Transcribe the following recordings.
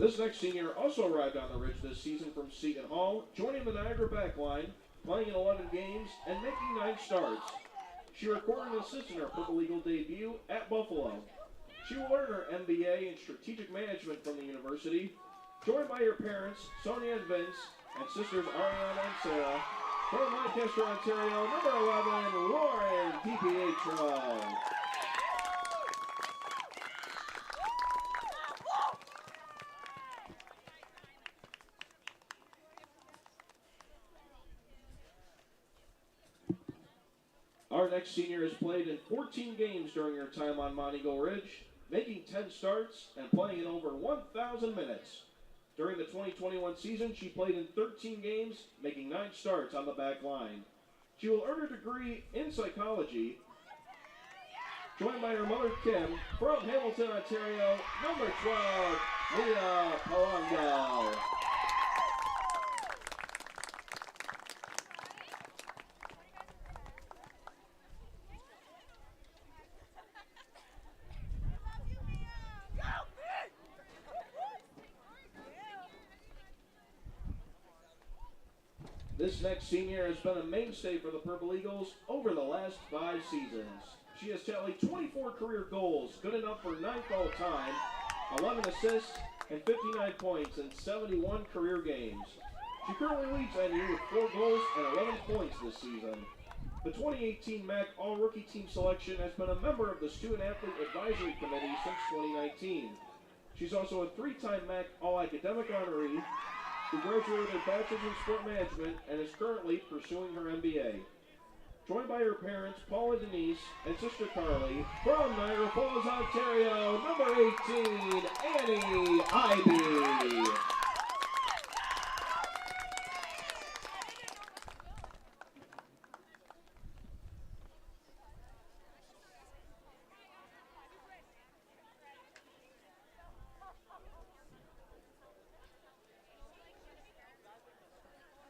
This next senior also arrived on the Ridge this season from Seton Hall, joining the Niagara backline, playing in 11 games and making 9 starts. She recorded an assist in her Purple Eagle debut at Buffalo. She will earn her MBA in Strategic Management from the university, joined by her parents, Sonia and Vince, and sisters Ariana and Sarah. From Lancaster, Ontario, number 11, Lauren DiPietro. Our next senior has played in 14 games during her time on Mount Eagle Ridge, making 10 starts and playing in over 1,000 minutes. During the 2021 season, she played in 13 games, making 9 starts on the back line. She will earn her degree in psychology, joined by her mother, Kim, from Hamilton, Ontario, number 12, Leah Palongo. This next senior has been a mainstay for the Purple Eagles over the last 5 seasons. She has tallied 24 career goals, good enough for 9th all-time, 11 assists, and 59 points in 71 career games. She currently leads NU with 4 goals and 11 points this season. The 2018 MAC All-Rookie Team selection has been a member of the Student Athlete Advisory Committee since 2019. She's also a 3-time MAC All-Academic honoree, who graduated with her Bachelor's in Sport Management and is currently pursuing her MBA. Joined by her parents, Paula Denise, and sister Carly, from Niagara Falls, Ontario, number 18, Annie Ivy.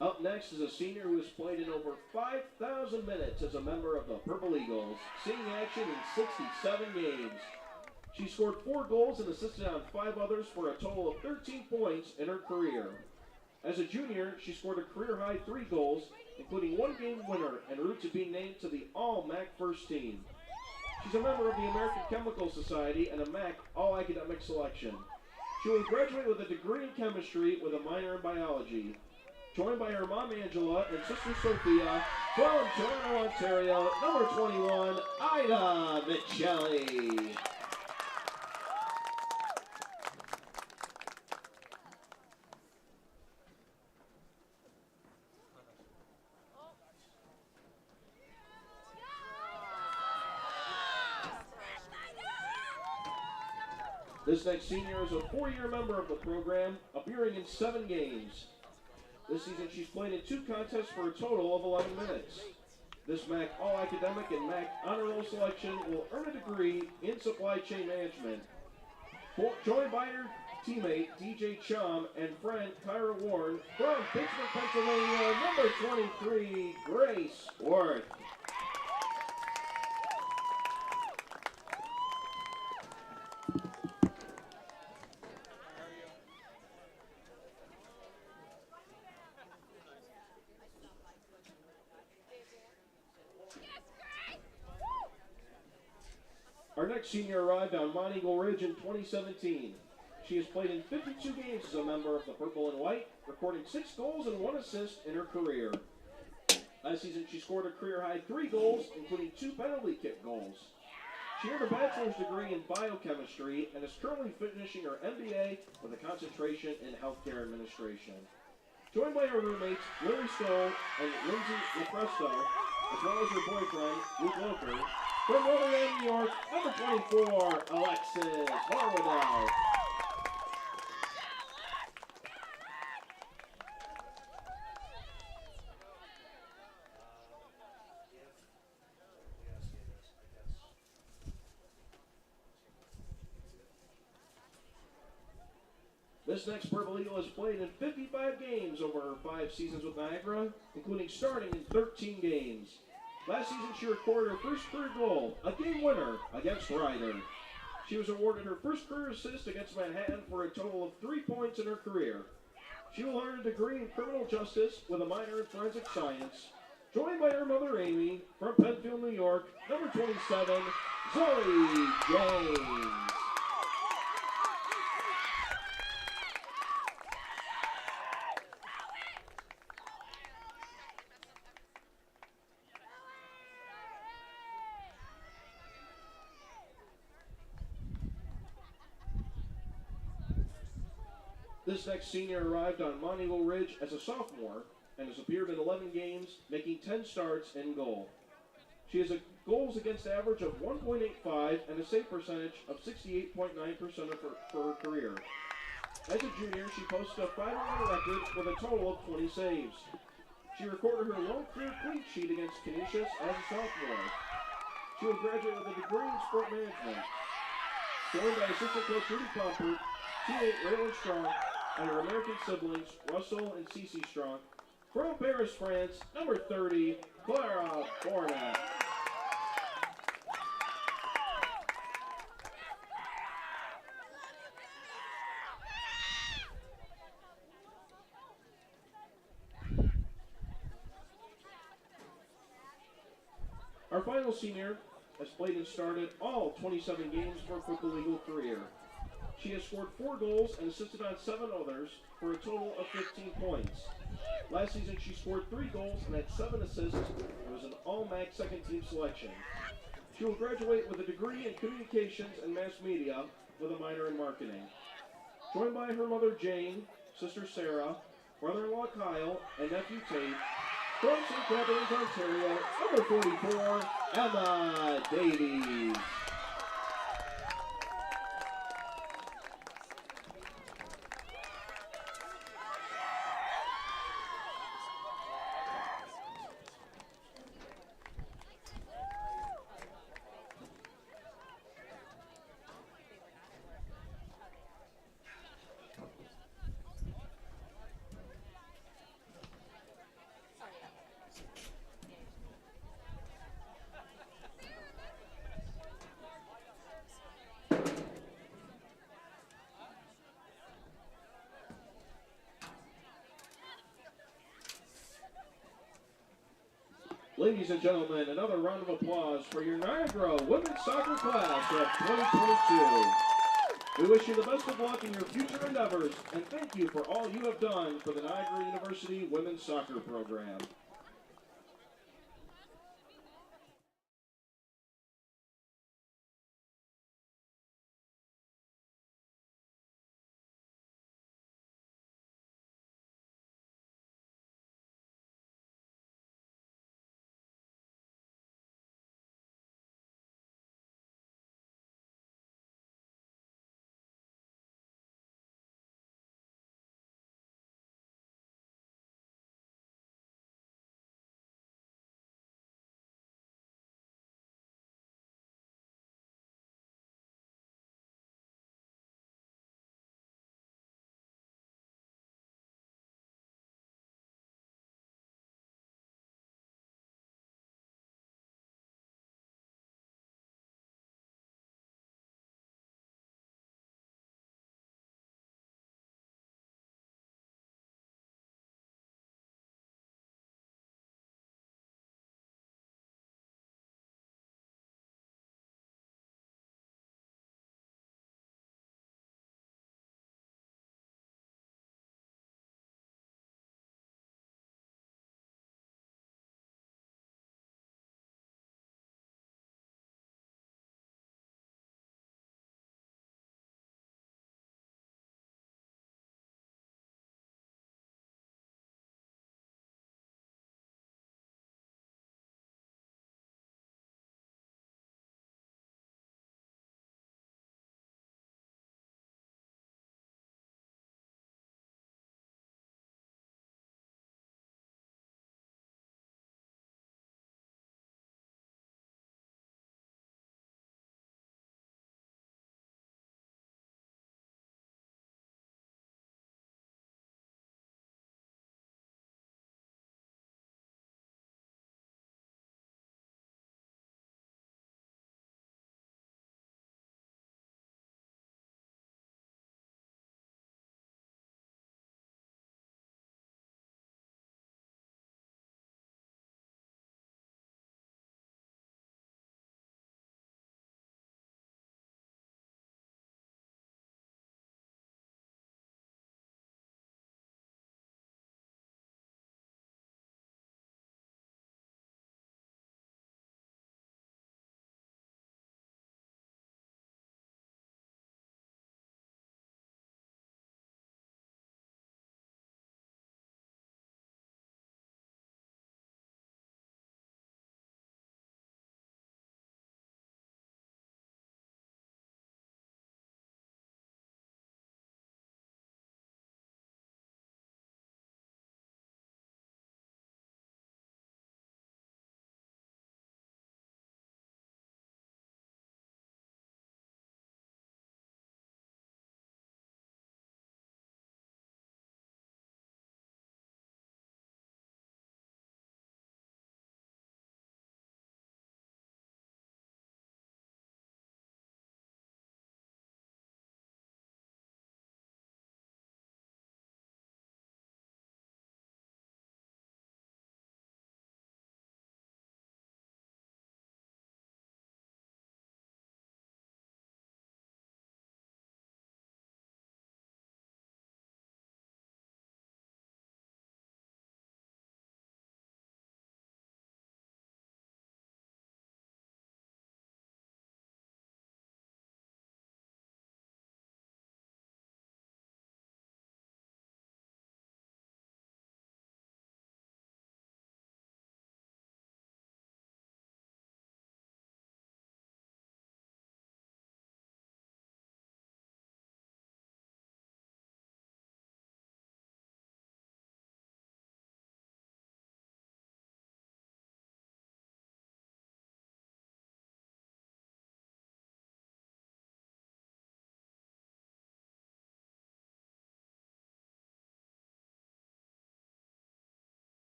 Up next is a senior who has played in over 5,000 minutes as a member of the Purple Eagles, seeing action in 67 games. She scored 4 goals and assisted on 5 others for a total of 13 points in her career. As a junior, she scored a career-high 3 goals, including 1 game winner en route to being named to the All-MAC First Team. She's a member of the American Chemical Society and a MAC All-Academic selection. She will graduate with a degree in chemistry with a minor in biology. Joined by her mom, Angela, and sister, Sophia, from Toronto, Ontario, number 21, Ida Michelli. This next senior is a 4-year member of the program, appearing in 7 games. This season, she's played in 2 contests for a total of 11 minutes. This MAC All-Academic and MAC Honor Roll selection will earn a degree in Supply Chain Management. Joined by her teammate, DJ Chum, and friend, Kyra Warren, from Pittsburgh, Pennsylvania, number 23, Grace Worth. Our next senior arrived on Mount Eagle Ridge in 2017. She has played in 52 games as a member of the Purple and White, recording 6 goals and 1 assist in her career. Last season, she scored a career-high 3 goals, including 2 penalty kick goals. She earned a bachelor's degree in biochemistry and is currently finishing her MBA with a concentration in healthcare administration. Joined by her roommates, Lily Stoll and Lindsay LaFresto, as well as her boyfriend, Luke Loker, from Notre Dame, New York, number 24, Alexis Horwedel. This next Purple Eagle has played in 55 games over her 5 seasons with Niagara, including starting in 13 games. Last season, she recorded her first career goal, a game winner against Ryder. She was awarded her first career assist against Manhattan for a total of 3 points in her career. She will earn a degree in criminal justice with a minor in forensic science. Joined by her mother Amy from Penfield, New York, number 27, Zoe James. This next senior arrived on Monument Ridge as a sophomore and has appeared in 11 games, making 10 starts in goal. She has a goals against average of 1.85 and a save percentage of 68.9% for her career. As a junior, she posted a 5-1 record with a total of 20 saves. She recorded her lone career clean sheet against Canisius as a sophomore. She will graduate with a degree in sport management. Joined by assistant coach Rudy Pompert, teammate Raylan Strong, and her American siblings, Russell and Cece Strong. From Paris, France, number 30, Clara Borna. Our final senior has played and started all 27 games for her football legal career. She has scored 4 goals and assisted on 7 others for a total of 15 points. Last season, she scored 3 goals and had 7 assists and was an All-MAC second-team selection. She will graduate with a degree in communications and mass media with a minor in marketing. Joined by her mother Jane, sister Sarah, brother-in-law Kyle, and nephew Tate, from St. Catharines, Ontario, number 44, Emma Davies. Ladies and gentlemen, another round of applause for your Niagara women's soccer class of 2022. We wish you the best of luck in your future endeavors, and thank you for all you have done for the Niagara University women's soccer program.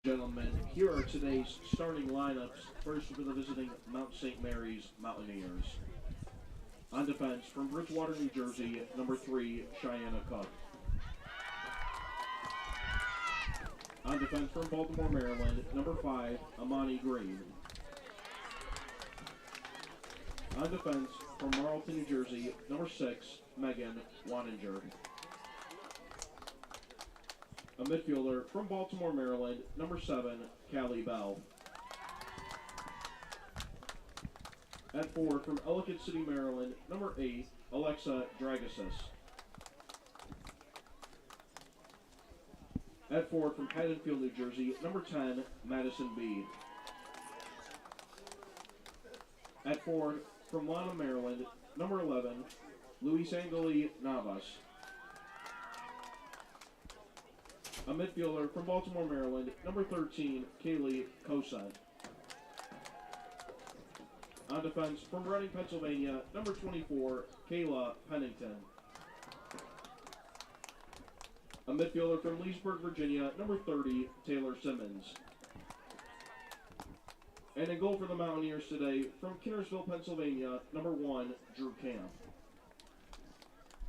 Gentlemen, here are today's starting lineups. First for the visiting Mount St. Mary's Mountaineers. On defense, from Bridgewater, New Jersey, number 3, Cheyenne Cook. On defense, from Baltimore, Maryland, number 5, Amani Green. On defense, from Marlton, New Jersey, number 6, Megan Waninger. A midfielder from Baltimore, Maryland, number 7, Callie Bell. At 4, from Ellicott City, Maryland, number 8, Alexa Dragasis. At 4, from Haddonfield, New Jersey, number 10, Madison Bede. At 4, from Lana, Maryland, number 11, Luis Angeli Navas. A midfielder from Baltimore, Maryland, number 13, Kaylee Cosette. On defense, from Reading, Pennsylvania, number 24, Kayla Pennington. A midfielder from Leesburg, Virginia, number 30, Taylor Simmons. And in goal for the Mountaineers today, from Kinnersville, Pennsylvania, number 1, Drew Camp.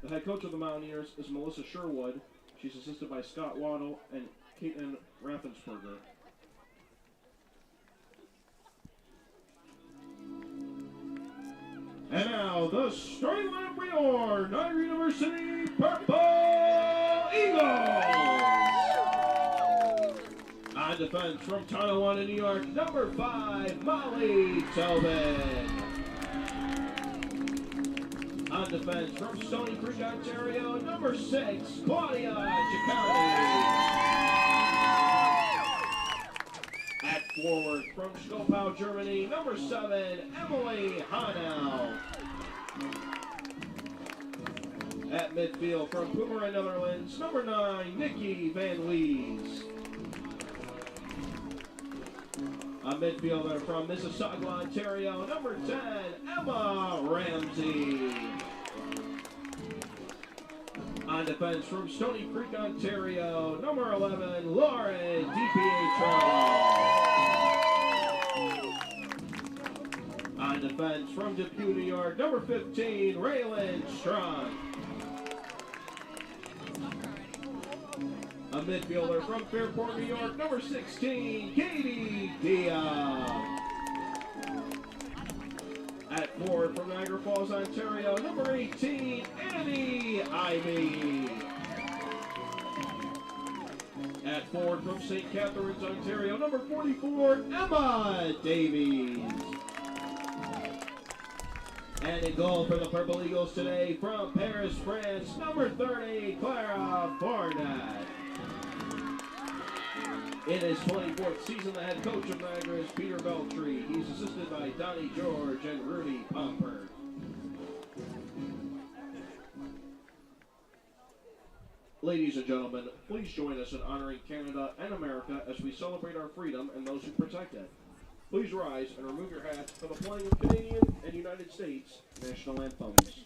The head coach of the Mountaineers is Melissa Sherwood. She's assisted by Scott Waddle and Caitlin Raffensperger. And now, the starting lineup for your Niagara University Purple Eagles! On defense from Tonawanda, New York, number 5, Molly Tobin. On defense from Stony Creek, Ontario, number 6, Claudia Ciccone. At forward from Schkopau, Germany, number 7, Emily Hanau. At midfield from Purmerend, Netherlands, number 9, Nikki Van Wees. A midfielder from Mississauga, Ontario, number 10, Emma Ramsey. On defense from Stony Creek, Ontario, number 11, Lauren DiPietro. On defense from Depew, New York, number 15, Raylan Strong. A midfielder from Fairport, New York, number 16, Katie Diaz. At forward from Niagara Falls, Ontario, number 18, Annie Ivey. At forward from St. Catharines, Ontario, number 44, Emma Davies. And in goal for the Purple Eagles today from Paris, France, number 30, Clara Fournette. In his 24th season, the head coach of Niagara is Peter Beltry. He's assisted by Donnie George and Rudy Pomper. Ladies and gentlemen, please join us in honoring Canada and America as we celebrate our freedom and those who protect it. Please rise and remove your hats for the playing of Canadian and United States national anthems.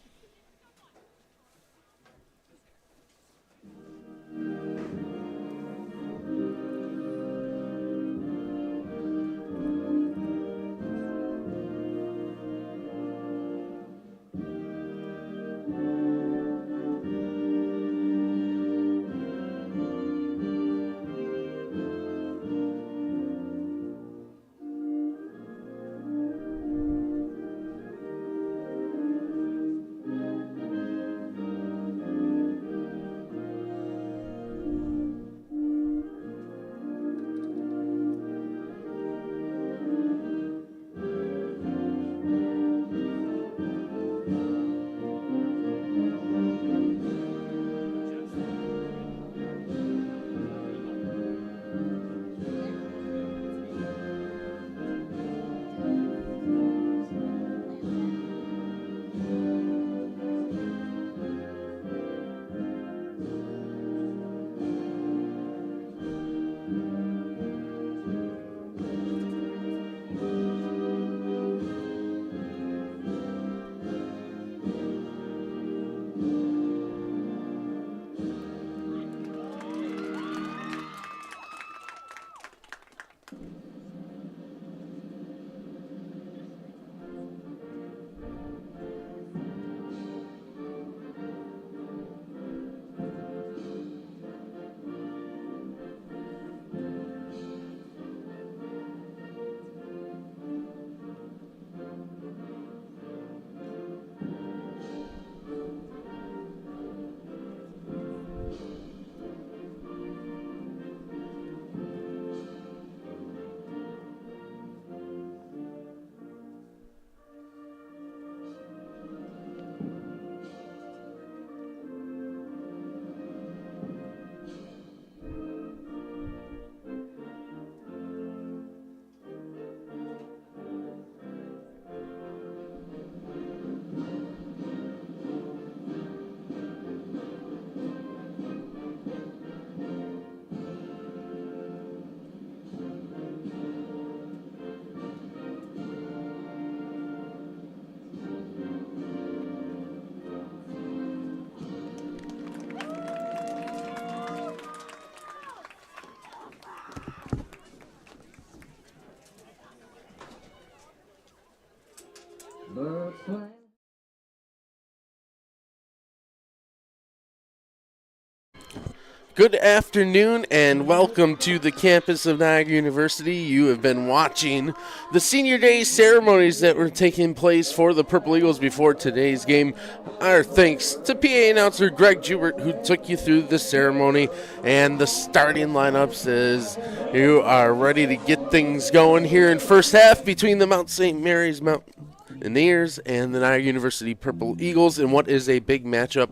Good afternoon and welcome to the campus of Niagara University. You have been watching the Senior Day ceremonies that were taking place for the Purple Eagles before today's game. Our thanks to PA announcer Greg Jubert, who took you through the ceremony and the starting lineups as you are ready to get things going here in first half between the Mount St. Mary's Mountaineers and the Niagara University Purple Eagles in what is a big matchup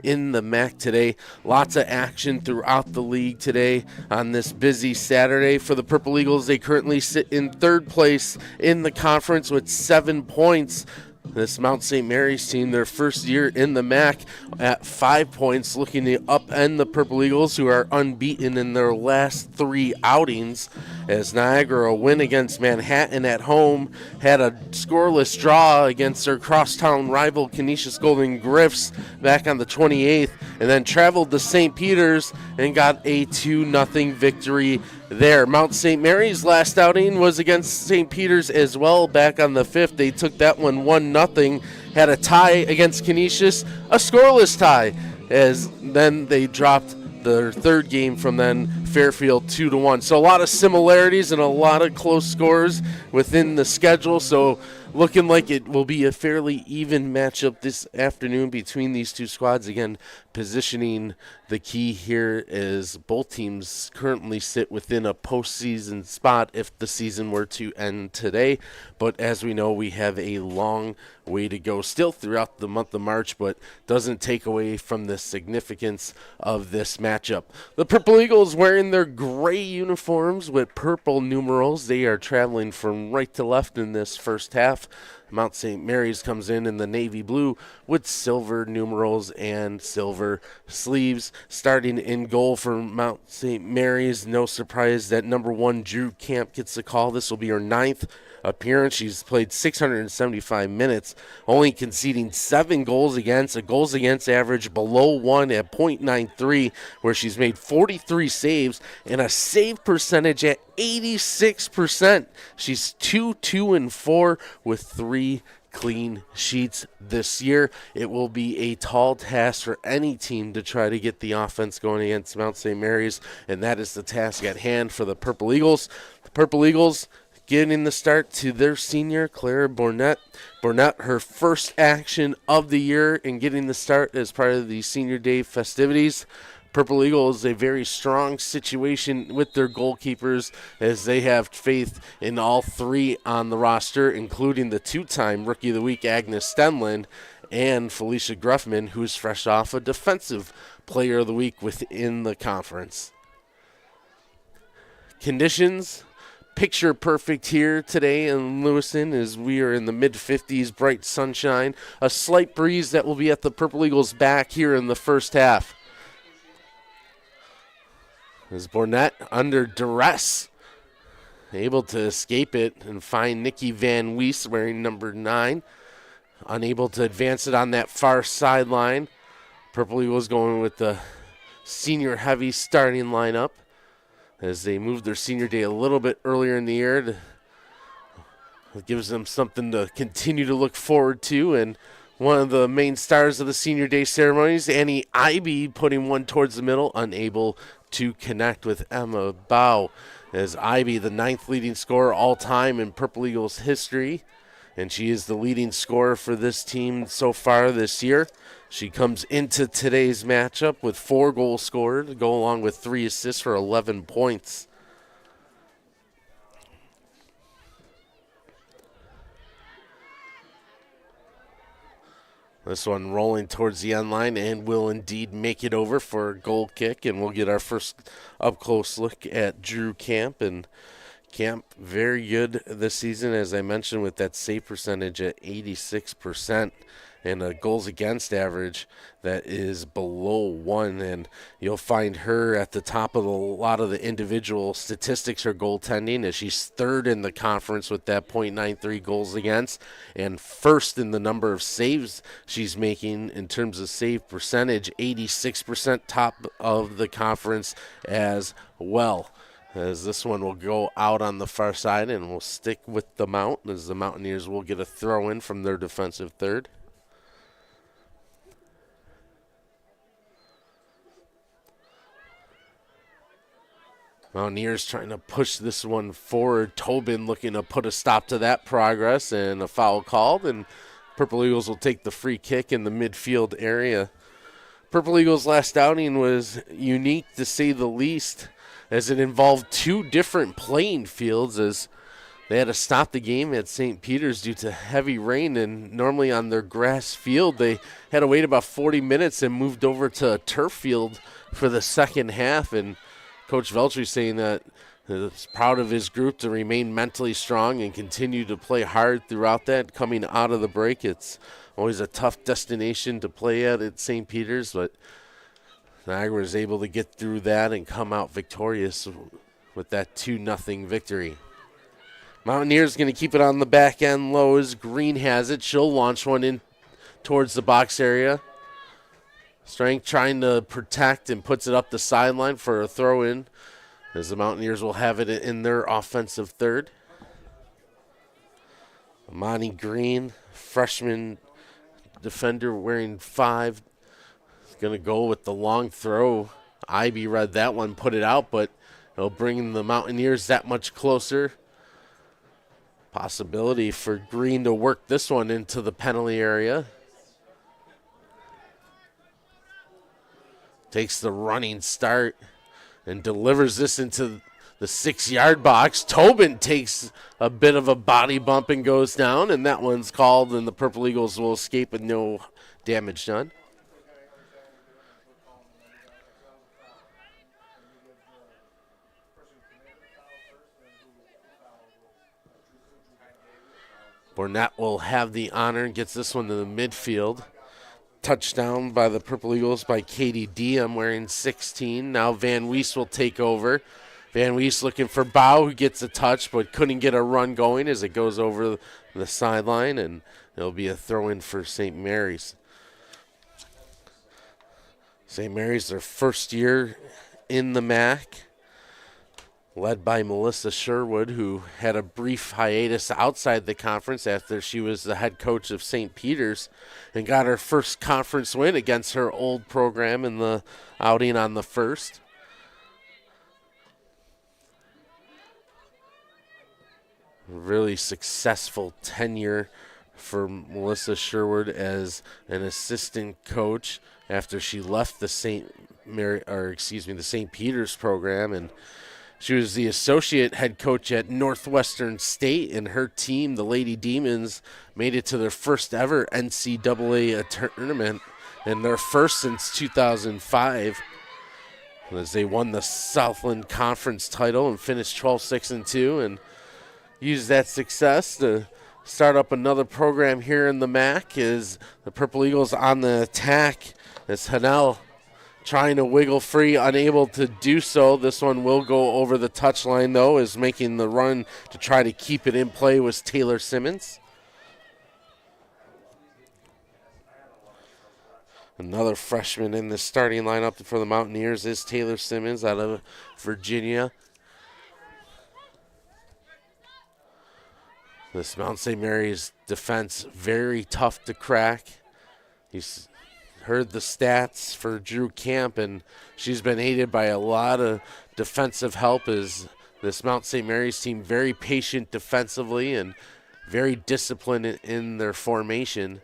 in the MAC today. Lots of action throughout the league today on this busy Saturday. For the Purple Eagles, they currently sit in third place in the conference with 7 points. This Mount St. Mary's team, their first year in the MAC, at 5 points, looking to upend the Purple Eagles, who are unbeaten in their last 3 outings. As Niagara, a win against Manhattan at home, had a scoreless draw against their crosstown rival Canisius Golden Griffs back on the 28th, and then traveled to St. Peter's and got a 2-0 victory there. Mount St. Mary's last outing was against St. Peter's as well back on the 5th. They took that one 1-0, had a tie against Canisius, a scoreless tie, as then they dropped their third game from then, Fairfield 2-1. So a lot of similarities and a lot of close scores within the schedule. So looking like it will be a fairly even matchup this afternoon between these two squads. Again, positioning the key here is both teams currently sit within a postseason spot if the season were to end today. But as we know, we have a long way to go still throughout the month of March, but doesn't take away from the significance of this matchup. The Purple Eagles wearing their gray uniforms with purple numerals. They are traveling from right to left in this first half. Mount St. Mary's comes in the navy blue with silver numerals and silver sleeves. Starting in goal for Mount St. Mary's, no surprise that number 1 Drew Camp gets the call. This will be her 9th appearance. She's played 675 minutes, only conceding 7 goals against, a goals against average below 1 at .93, where she's made 43 saves and a save percentage at 86%. She's 2-2-4 with 3 clean sheets this year. It will be a tall task for any team to try to get the offense going against Mount St. Mary's, and that is the task at hand for the Purple Eagles. The Purple Eagles getting the start to their senior, Clara Burnett. Burnett, her first action of the year in getting the start as part of the Senior Day festivities. Purple Eagles, a very strong situation with their goalkeepers as they have faith in all 3 on the roster, including the 2-time Rookie of the Week Agnes Stenland and Felicia Gruffman, who's fresh off a Defensive Player of the Week within the conference. Conditions picture perfect here today in Lewiston as we are in the mid-50s, bright sunshine, a slight breeze that will be at the Purple Eagles' back here in the first half. As Burnett under duress, able to escape it and find Nikki Van Wees wearing number 9, unable to advance it on that far sideline. Purple Eagles going with the senior heavy starting lineup as they move their Senior Day a little bit earlier in the year. It gives them something to continue to look forward to. And one of the main stars of the Senior Day ceremonies, Annie Ivy, putting one towards the middle, unable to connect with Emma Bow. As Ivy, the 9th leading scorer all time in Purple Eagles history, and she is the leading scorer for this team so far this year. She comes into today's matchup with 4 goals scored to go along with 3 assists for 11 points. This one rolling towards the end line and will indeed make it over for a goal kick, and we'll get our first up-close look at Drew Camp. And Camp, very good this season, as I mentioned, with that save percentage at 86%. And a goals against average that is below 1. And you'll find her at the top of a lot of the individual statistics, her goaltending, as she's 3rd in the conference with that .93 goals against, and 1st in the number of saves she's making in terms of save percentage, 86%, top of the conference as well. As this one will go out on the far side and will stick with the Mount, as the Mountaineers will get a throw in from their defensive third. Mountaineers trying to push this one forward. Tobin looking to put a stop to that progress, and a foul called, and Purple Eagles will take the free kick in the midfield area. Purple Eagles' last outing was unique to say the least, as it involved two different playing fields, as they had to stop the game at St. Peter's due to heavy rain, and normally on their grass field they had to wait about 40 minutes and moved over to a turf field for the second half. And Coach Veltri saying that he's proud of his group to remain mentally strong and continue to play hard throughout that. Coming out of the break, it's always a tough destination to play at St. Peter's, but Niagara was able to get through that and come out victorious with that 2-0 victory. Mountaineers going to keep it on the back end low as Green has it. She'll launch one in towards the box area. Strength trying to protect and puts it up the sideline for a throw-in, as the Mountaineers will have it in their offensive third. Amani Green, freshman defender wearing 5, is going to go with the long throw. Ivy read that one, put it out, but it'll bring the Mountaineers that much closer. Possibility for Green to work this one into the penalty area. Takes the running start and delivers this into the 6-yard box. Tobin takes a bit of a body bump and goes down, and that one's called, and the Purple Eagles will escape with no damage done. Burnett will have the honor and gets this one to the midfield. Touchdown by the Purple Eagles by Katie Diem wearing 16. Now Van Wees will take over. Van Wees looking for Bow, who gets a touch but couldn't get a run going as it goes over the sideline, and it'll be a throw-in for St. Mary's. St. Mary's, their first year in the MAC, led by Melissa Sherwood, who had a brief hiatus outside the conference after she was the head coach of St. Peter's and got her first conference win against her old program in the outing on the first. Really successful tenure for Melissa Sherwood as an assistant coach after she left the St. Peter's program, and she was the associate head coach at Northwestern State, and her team, the Lady Demons, made it to their first ever NCAA tournament, and their first since 2005, as they won the Southland Conference title and finished 12-6-2, and used that success to start up another program here in the MAC. As the Purple Eagles on the attack, as Hanel trying to wiggle free, unable to do so. This one will go over the touchline, though, as making the run to try to keep it in play was Taylor Simmons. Another freshman in the starting lineup for the Mountaineers is Taylor Simmons out of Virginia. This Mount St. Mary's defense, very tough to crack. He's heard the stats for Drew Camp, and she's been aided by a lot of defensive help, as this Mount St. Mary's team very patient defensively and very disciplined in their formation.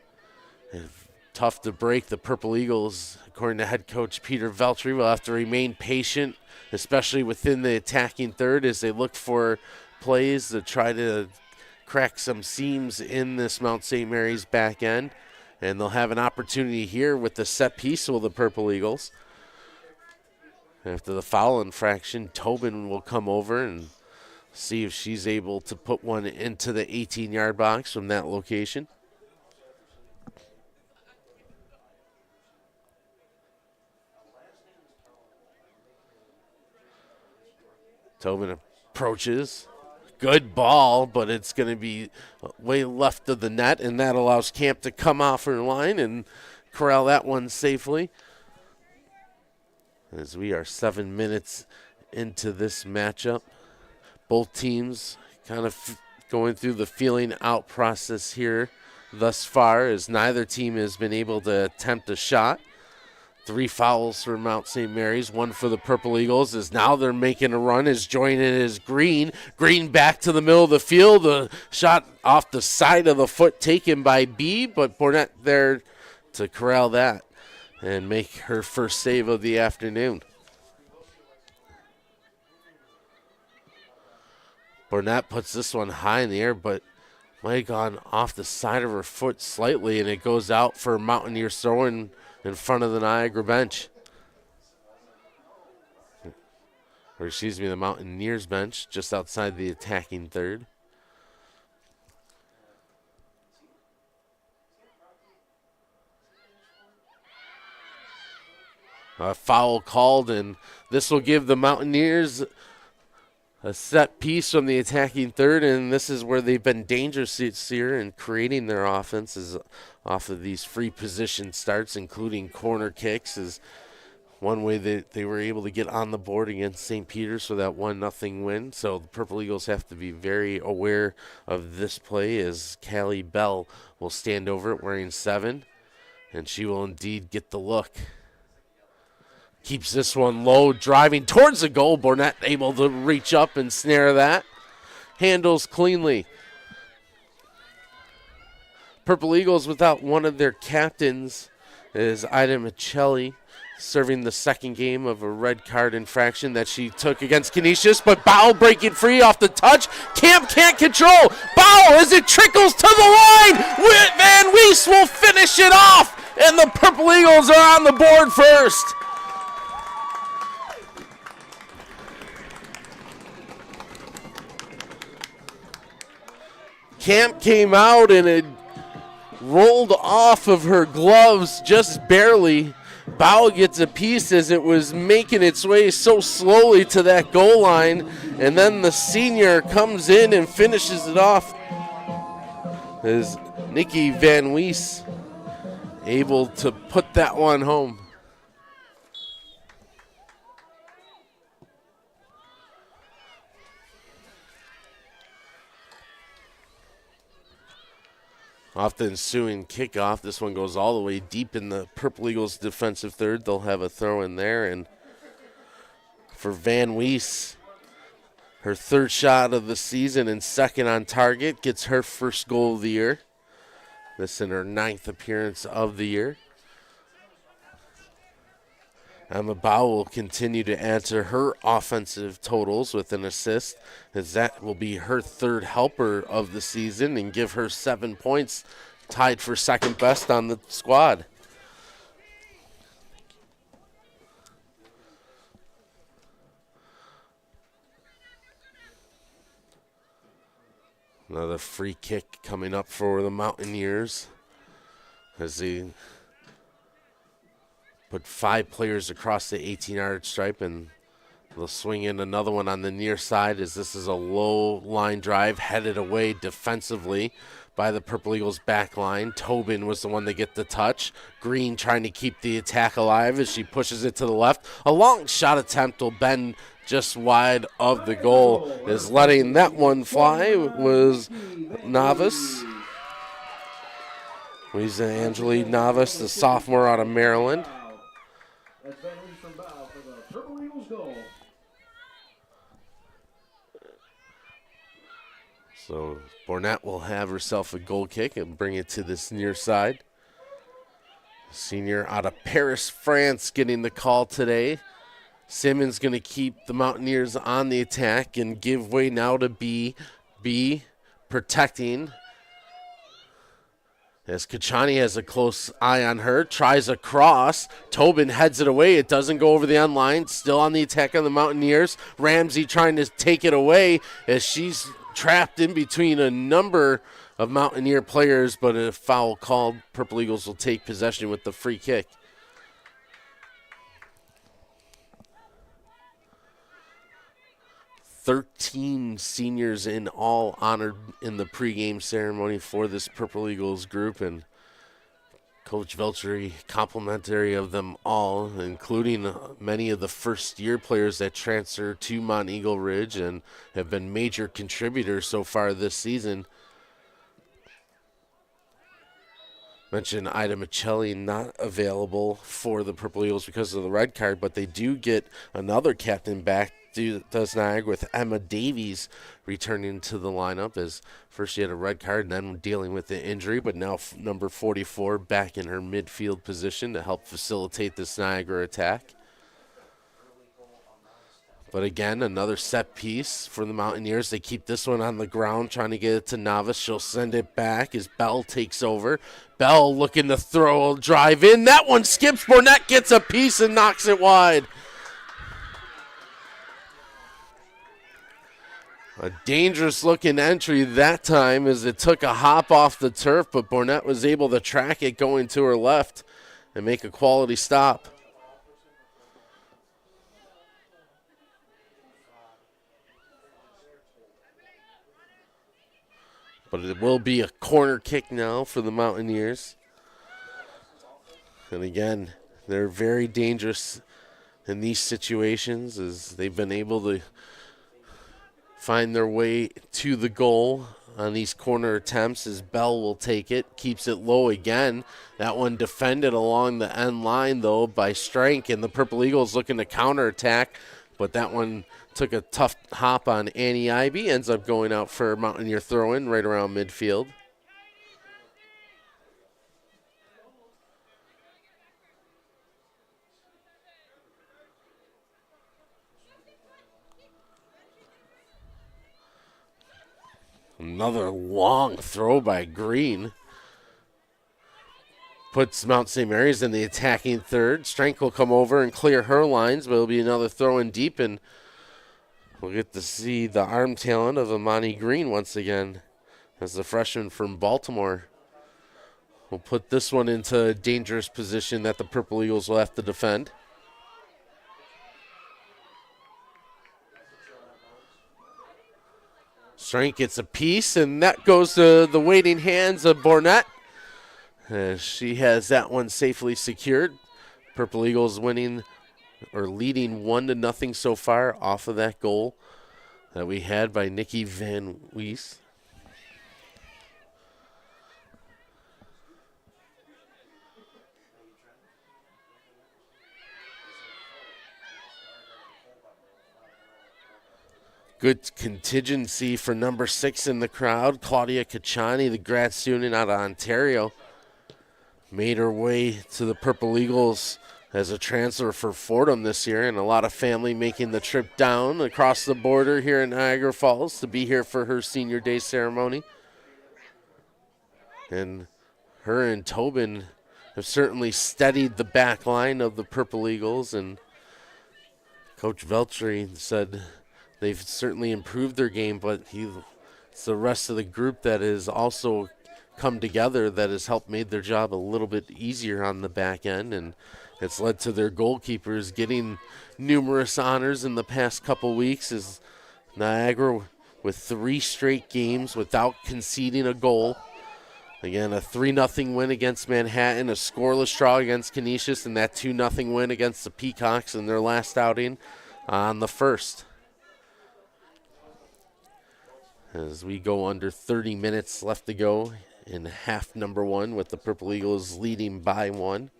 And tough to break. The Purple Eagles, according to head coach Peter Veltri, will have to remain patient, especially within the attacking third, as they look for plays to try to crack some seams in this Mount St. Mary's back end. And they'll have an opportunity here with the set piece of the Purple Eagles. After the foul infraction, Tobin will come over and see if she's able to put one into the 18-yard box from that location. Tobin approaches. Good ball, but it's going to be way left of the net, and that allows Camp to come off her line and corral that one safely. As we are 7 minutes into this matchup, both teams kind of going through the feeling out process here thus far, as neither team has been able to attempt a shot. 3 fouls for Mount St. Mary's, 1 for the Purple Eagles, as now they're making a run. As joining is Green. Green back to the middle of the field. A shot off the side of the foot taken by B, but Bournette there to corral that and make her first save of the afternoon. Bournette puts this one high in the air, but might have gone off the side of her foot slightly, and it goes out for Mountaineers throwing in front of the Niagara bench. Or excuse me, the Mountaineers bench, just outside the attacking third. A foul called, and this will give the Mountaineers a set piece from the attacking third, and this is where they've been dangerous this year in creating their offenses off of these free position starts, including corner kicks, is one way that they were able to get on the board against St. Peter's for that 1-0 win. So the Purple Eagles have to be very aware of this play, as Callie Bell will stand over it wearing 7, and she will indeed get the look. Keeps this one low, driving towards the goal. Bournette able to reach up and snare that. Handles cleanly. Purple Eagles without one of their captains is Ida Michelli, serving the second game of a red card infraction that she took against Canisius, but Bow breaking free off the touch. Camp can't control. Bow as it trickles to the line. Van Wees will finish it off, and the Purple Eagles are on the board first. Camp came out and it rolled off of her gloves just barely. Bow gets a piece as it was making its way so slowly to that goal line, and then the senior comes in and finishes it off as Nikki Van Wees able to put that one home. Off the ensuing kickoff, this one goes all the way deep in the Purple Eagles' defensive third. They'll have a throw in there. And for Van Wees, her third shot of the season and second on target, gets her first goal of the year. This in her 9th appearance of the year. Emma Bow will continue to add to her offensive totals with an assist, as that will be her third helper of the season and give her 7 points, tied for second best on the squad. Another free kick coming up for the Mountaineers as they put 5 players across the 18-yard stripe, and they'll swing in another one on the near side, as this is a low line drive headed away defensively by the Purple Eagles back line. Tobin was the one to get the touch. Green trying to keep the attack alive as she pushes it to the left. A long shot attempt will bend just wide of the goal, as letting that one fly was Navas. Luisa Angeli Navas, the sophomore out of Maryland. That's Van Wees from Bow for the Purple Eagles goal. So Bournette will have herself a goal kick and bring it to this near side. Senior out of Paris, France, getting the call today. Simmons going to keep the Mountaineers on the attack and give way now to B protecting, as Kachani has a close eye on her, tries a cross. Tobin heads it away. It doesn't go over the end line. Still on the attack on the Mountaineers. Ramsey trying to take it away as she's trapped in between a number of Mountaineer players, but a foul called. Purple Eagles will take possession with the free kick. "13 seniors in all honored in the pregame ceremony for this Purple Eagles group, and Coach Veltri complimentary of them all, including many of the first-year players that transfer to Mount Eagle Ridge and have been major contributors so far this season. Mentioned Ida Michelli not available for the Purple Eagles because of the red card, but they do get another captain back, does Niagara, with Emma Davies returning to the lineup, as first she had a red card and then dealing with the injury, but now number 44 back in her midfield position to help facilitate this Niagara attack. But again, another set piece for the Mountaineers. They keep this one on the ground, trying to get it to Navas. She'll send it back as Bell takes over. Bell looking to throw, drive in. That one skips. Burnett gets a piece and knocks it wide. A dangerous looking entry that time as it took a hop off the turf, but Burnett was able to track it going to her left and make a quality stop. But it will be a corner kick now for the Mountaineers. And again, they're very dangerous in these situations as they've been able to find their way to the goal on these corner attempts as Bell will take it, keeps it low again. That one defended along the end line, though, by Strank, and the Purple Eagles looking to counterattack, but that one took a tough hop on Annie Ivy, ends up going out for a Mountaineer throw-in right around midfield. Another long throw by Green. Puts Mount St. Mary's in the attacking third. Strank will come over and clear her lines, but it'll be another throw in deep, and we'll get to see the arm talent of Amani Green once again as the freshman from Baltimore. We'll put this one into a dangerous position that the Purple Eagles will have to defend. Strank gets a piece, and that goes to the waiting hands of Burnett. She has that one safely secured. Purple Eagles winning or leading 1-0 so far off of that goal that we had by Nikki Van Wees. Good contingency for number 6 in the crowd. Claudia Cacciani, the grad student out of Ontario, made her way to the Purple Eagles as a transfer for Fordham this year, and a lot of family making the trip down across the border here in Niagara Falls to be here for her senior day ceremony. And her and Tobin have certainly steadied the back line of the Purple Eagles, and Coach Veltri said they've certainly improved their game, but it's the rest of the group that has also come together that has helped made their job a little bit easier on the back end, and it's led to their goalkeepers getting numerous honors in the past couple weeks as Niagara with 3 straight games without conceding a goal. Again, a 3-0 win against Manhattan, a scoreless draw against Canisius, and that 2-0 win against the Peacocks in their last outing on the 1st. As we go under 30 minutes left to go in half number 1 with the Purple Eagles leading by 1.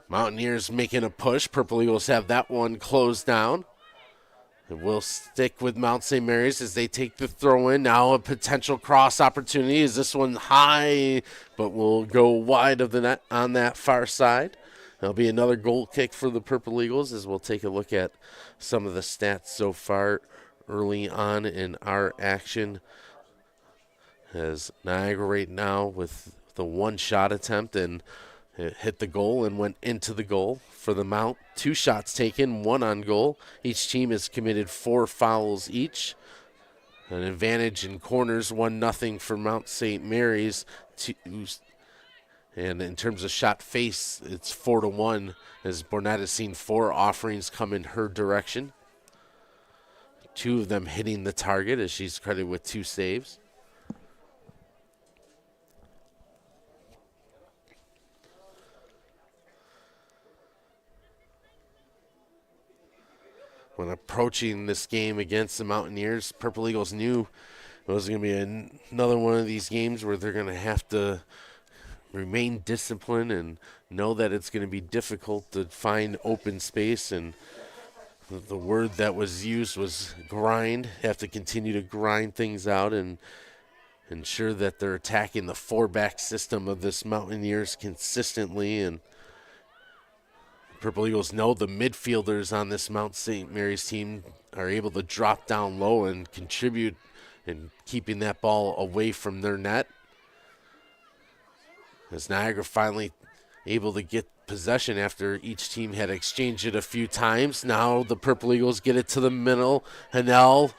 Mountaineers making a push. Purple Eagles have that one closed down. And we'll stick with Mount St. Mary's as they take the throw in. Now a potential cross opportunity. Is this one high, but will go wide of the net on that far side. There'll be another goal kick for the Purple Eagles as we'll take a look at some of the stats so far early on in our action. As Niagara right now with the 1-shot attempt, and it hit the goal and went into the goal. For the Mount, 2 shots taken, 1 on goal. Each team has committed 4 fouls each. An advantage in corners, 1-0 for Mount St. Mary's. And in terms of shot face, it's 4-1 as Burnett has seen 4 offerings come in her direction. 2 of them hitting the target as she's credited with 2 saves. approaching this game against the Mountaineers, Purple Eagles knew it was going to be another one of these games where they're going to have to remain disciplined and know that it's going to be difficult to find open space. And the word that was used was grind. Have to continue to grind things out and ensure that they're attacking the four-back system of this Mountaineers consistently. And Purple Eagles know the midfielders on this Mount St. Mary's team are able to drop down low and contribute in keeping that ball away from their net. As Niagara finally able to get possession after each team had exchanged it a few times. Now the Purple Eagles get it to the middle. Hanel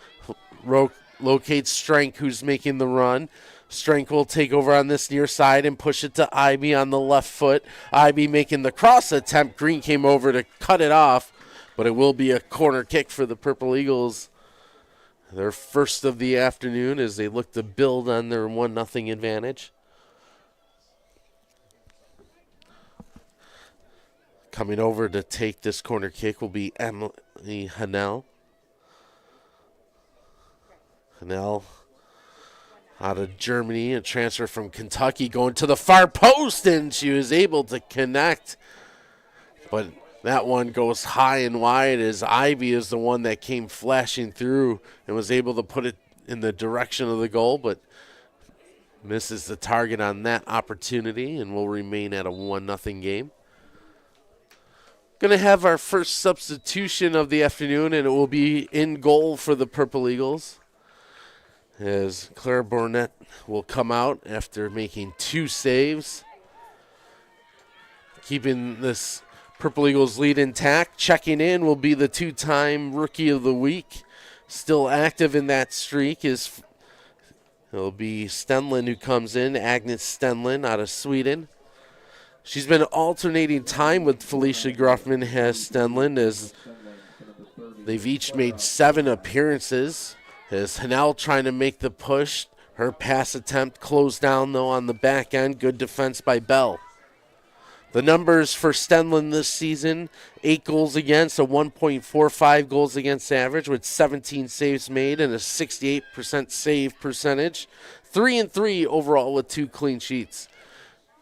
locates Strank, who's making the run. Strank will take over on this near side and push it to Ivy on the left foot. Ivy making the cross attempt. Green came over to cut it off, but it will be a corner kick for the Purple Eagles. Their first of the afternoon as they look to build on their 1-0 advantage. Coming over to take this corner kick will be Emily Hanel. Hanel out of Germany, a transfer from Kentucky, going to the far post, and she was able to connect. But that one goes high and wide as Ivy is the one that came flashing through and was able to put it in the direction of the goal, but misses the target on that opportunity and will remain at a 1-0 game. Going to have our first substitution of the afternoon, and it will be in goal for the Purple Eagles, as Claire Bournette will come out after making 2 saves. Keeping this Purple Eagles lead intact. Checking in will be the 2-time Rookie of the Week. Still active in that streak it'll be Stenlund who comes in, Agnes Stenlund out of Sweden. She's been alternating time with Felicia Groffman has Stenlund as they've each made 7 appearances. As Hanel trying to make the push. Her pass attempt closed down, though, on the back end. Good defense by Bell. The numbers for Stenlund this season, 8 goals against, a 1.45 goals against average with 17 saves made and a 68% save percentage. 3-3 overall with 2 clean sheets.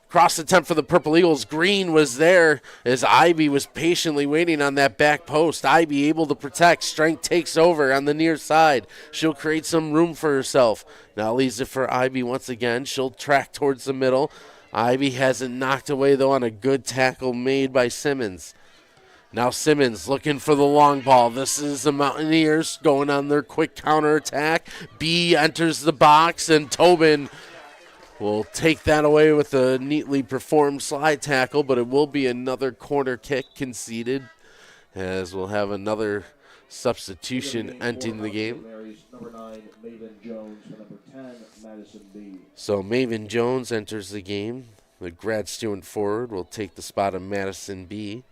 Cross attempt for the Purple Eagles. Green was there as Ivy was patiently waiting on that back post. Ivy able to protect. Strength takes over on the near side. She'll create some room for herself. Now leaves it for Ivy once again. She'll track towards the middle. Ivy has it knocked away, though, on a good tackle made by Simmons. Now Simmons looking for the long ball. This is the Mountaineers going on their quick counterattack. B enters the box, and Tobin will take that away with a neatly performed slide tackle, but it will be another corner kick conceded as we'll have another substitution entering the game. Number 9, Maven Jones, for number 10, Madison B. So Maven Jones enters the game. The grad student forward will take the spot of Madison B.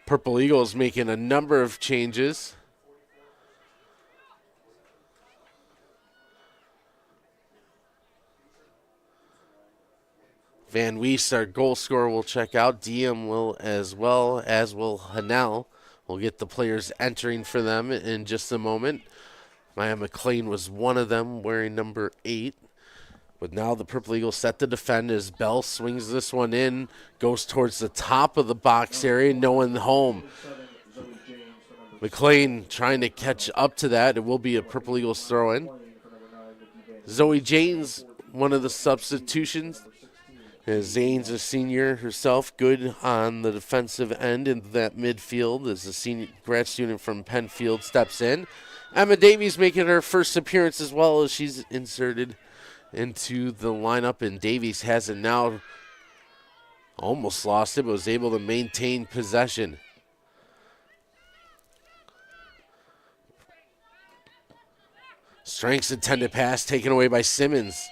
Purple Eagles making a number of changes. Van Wees, our goal scorer, will check out. Diem will as well, as will Hanel. We'll get the players entering for them in just a moment. Maya McLean was one of them, wearing number 8. But now the Purple Eagles set to defend as Bell swings this one in, goes towards the top of the box area, no one home. McLean trying to catch up to that. It will be a Purple Eagles throw-in. Zoe Janes, one of the substitutions. Zane's a senior herself, good on the defensive end in that midfield as a senior grad student from Penfield steps in. Emma Davies making her first appearance as well as she's inserted into the lineup, and Davies has it now. Almost lost it, but was able to maintain possession. Strengths intended pass taken away by Simmons.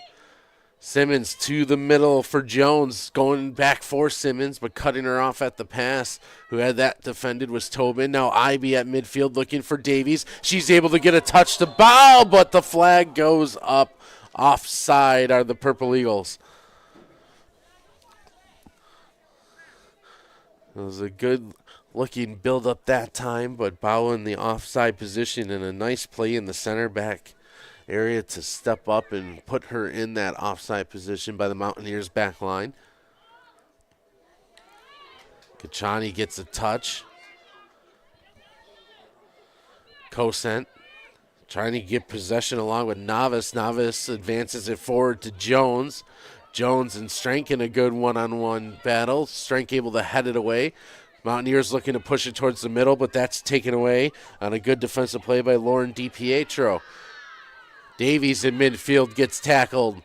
Simmons to the middle for Jones, going back for Simmons, but cutting her off at the pass. Who had that defended was Tobin. Now Ivy at midfield looking for Davies. She's able to get a touch to Bow, but the flag goes up. Offside are the Purple Eagles. It was a good looking build up that time, but Bao in the offside position and a nice play in the center back area to step up and put her in that offside position by the Mountaineers back line. Kachani gets a touch. Cosent trying to get possession along with Navas. Navas advances it forward to Jones. Jones and Strank in a good one-on-one battle. Strank able to head it away. Mountaineers looking to push it towards the middle, but that's taken away on a good defensive play by Lauren DiPietro. Davies in midfield gets tackled.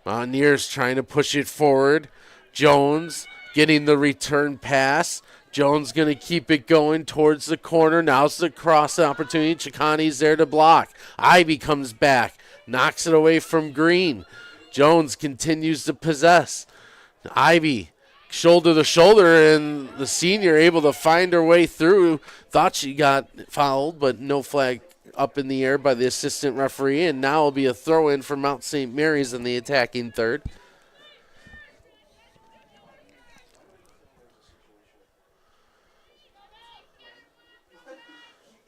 Mountaineers trying to push it forward. Jones getting the return pass. Jones going to keep it going towards the corner. Now's the cross opportunity. Chicani's there to block. Ivy comes back, knocks it away from Green. Jones continues to possess. Ivy shoulder to shoulder, and the senior able to find her way through. Thought she got fouled, but no flag up in the air by the assistant referee, and now will be a throw-in for Mount St. Mary's in the attacking third.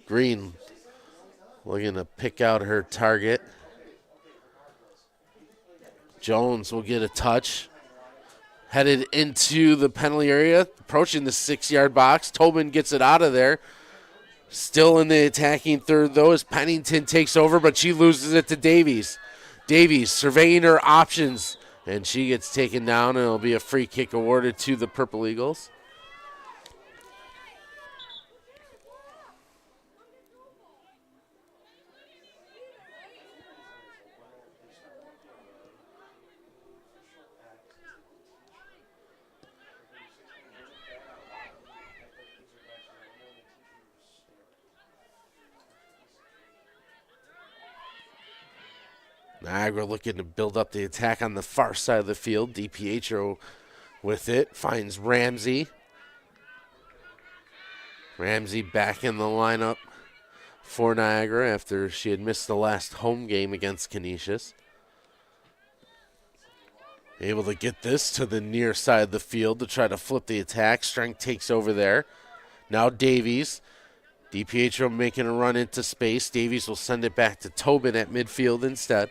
Green looking to pick out her target. Jones will get a touch. Headed into the penalty area, approaching the 6-yard box. Tobin gets it out of there. Still in the attacking third, though, as Pennington takes over, but she loses it to Davies. Davies surveying her options, and she gets taken down, and it'll be a free kick awarded to the Purple Eagles. Niagara looking to build up the attack on the far side of the field. DiPietro with it, finds Ramsey. Ramsey back in the lineup for Niagara after she had missed the last home game against Canisius. Able to get this to the near side of the field to try to flip the attack. Strength takes over there. Now Davies. DiPietro making a run into space. Davies will send it back to Tobin at midfield instead.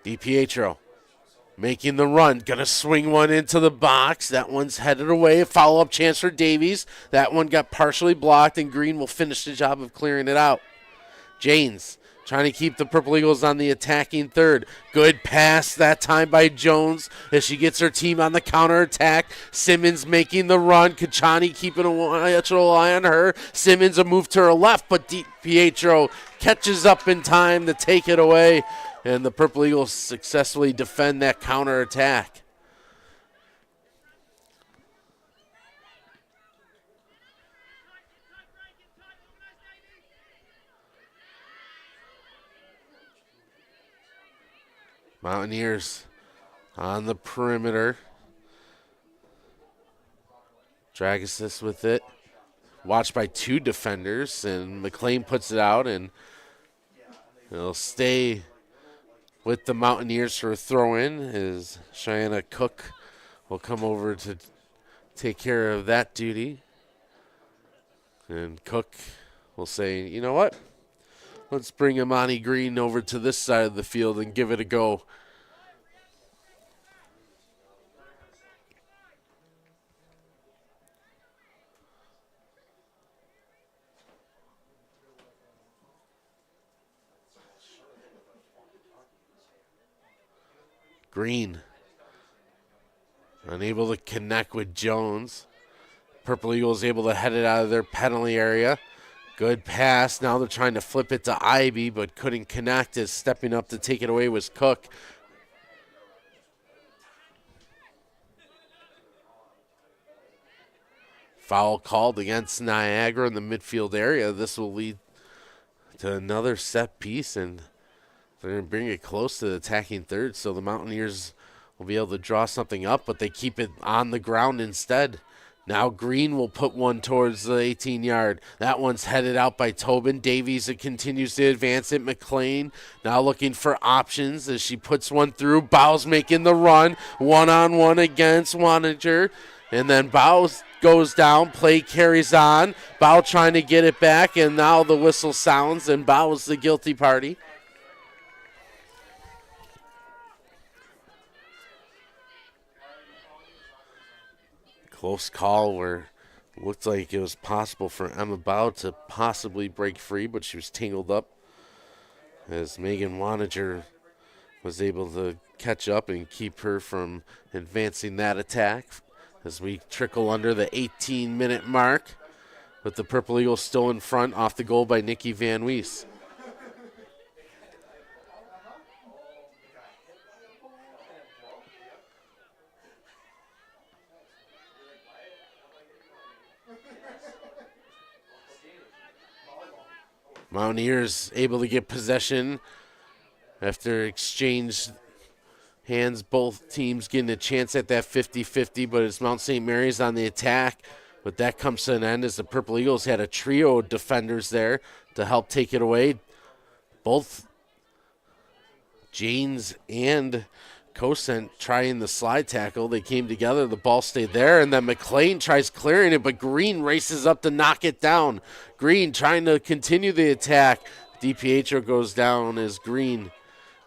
DiPietro making the run. Gonna swing one into the box. That one's headed away. A follow-up chance for Davies. That one got partially blocked, and Green will finish the job of clearing it out. Janes trying to keep the Purple Eagles on the attacking third. Good pass that time by Jones as she gets her team on the counterattack. Simmons making the run. Kachani keeping a watchful eye on her. Simmons a move to her left, but DiPietro catches up in time to take it away. And the Purple Eagles successfully defend that counterattack. Mountaineers on the perimeter. Dragistis with it. Watched by two defenders, and McLean puts it out, and it'll stay with the Mountaineers for a throw-in as Cheyenne Cook will come over to take care of that duty. And Cook will say, you know what? Let's bring Imani Green over to this side of the field and give it a go. Green unable to connect with Jones. Purple Eagles able to head it out of their penalty area. Good pass. Now they're trying to flip it to Ivy, but couldn't connect as stepping up to take it away was Cook. Foul called against Niagara in the midfield area. This will lead to another set piece, and they're going to bring it close to the attacking third, so the Mountaineers will be able to draw something up, but they keep it on the ground instead. Now Green will put one towards the 18-yard. That one's headed out by Tobin. Davies continues to advance it. McLean now looking for options as she puts one through. Bowes making the run. One-on-one against Waninger. And then Bowes goes down. Play carries on. Bow trying to get it back, and now the whistle sounds, and Bowes the guilty party. Close call where it looked like it was possible for Emma Bow to possibly break free, but she was tangled up as Megan Waninger was able to catch up and keep her from advancing that attack as we trickle under the 18-minute mark with the Purple Eagles still in front off the goal by Nikki Van Wees. Mountaineers able to get possession after exchange hands. Both teams getting a chance at that 50-50, but it's Mount St. Mary's on the attack. But that comes to an end as the Purple Eagles had a trio of defenders there to help take it away. Both Janes and Cosent trying the slide tackle. They came together. The ball stayed there, and then McLean tries clearing it, but Green races up to knock it down. Green trying to continue the attack. DiPietro goes down as Green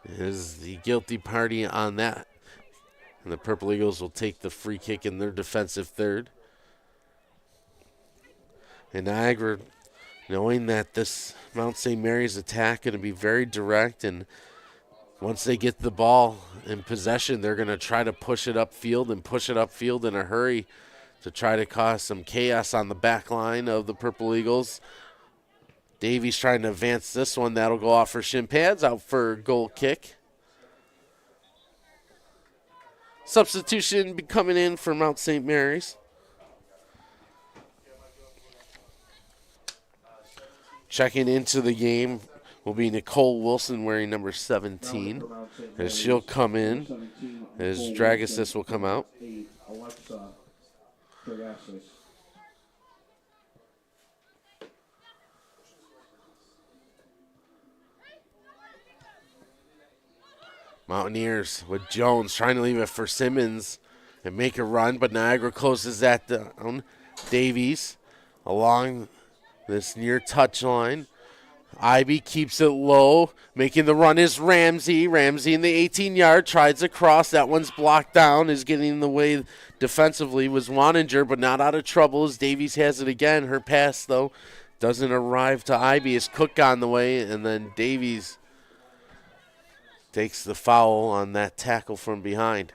is the guilty party on that. And the Purple Eagles will take the free kick in their defensive third. And Niagara, knowing that this Mount St. Mary's attack going to be very direct, and once they get the ball in possession, they're going to try to push it upfield and push it upfield in a hurry to try to cause some chaos on the back line of the Purple Eagles. Davies trying to advance this one. That'll go off for shin pads, out for a goal kick. Substitution coming in for Mount St. Mary's. Checking into the game will be Nicole Wilson wearing number 17 as she'll come in as Dragassis will come out. Mountaineers with Jones trying to leave it for Simmons and make a run, but Niagara closes that down. Davies along this near touch line. Ivy keeps it low. Making the run is Ramsey. Ramsey in the 18-yard tries a cross. That one's blocked down. Is getting in the way defensively was Waninger, but not out of trouble as Davies has it again. Her pass, though, doesn't arrive to Ivy. Is Cook on the way, and then Davies takes the foul on that tackle from behind.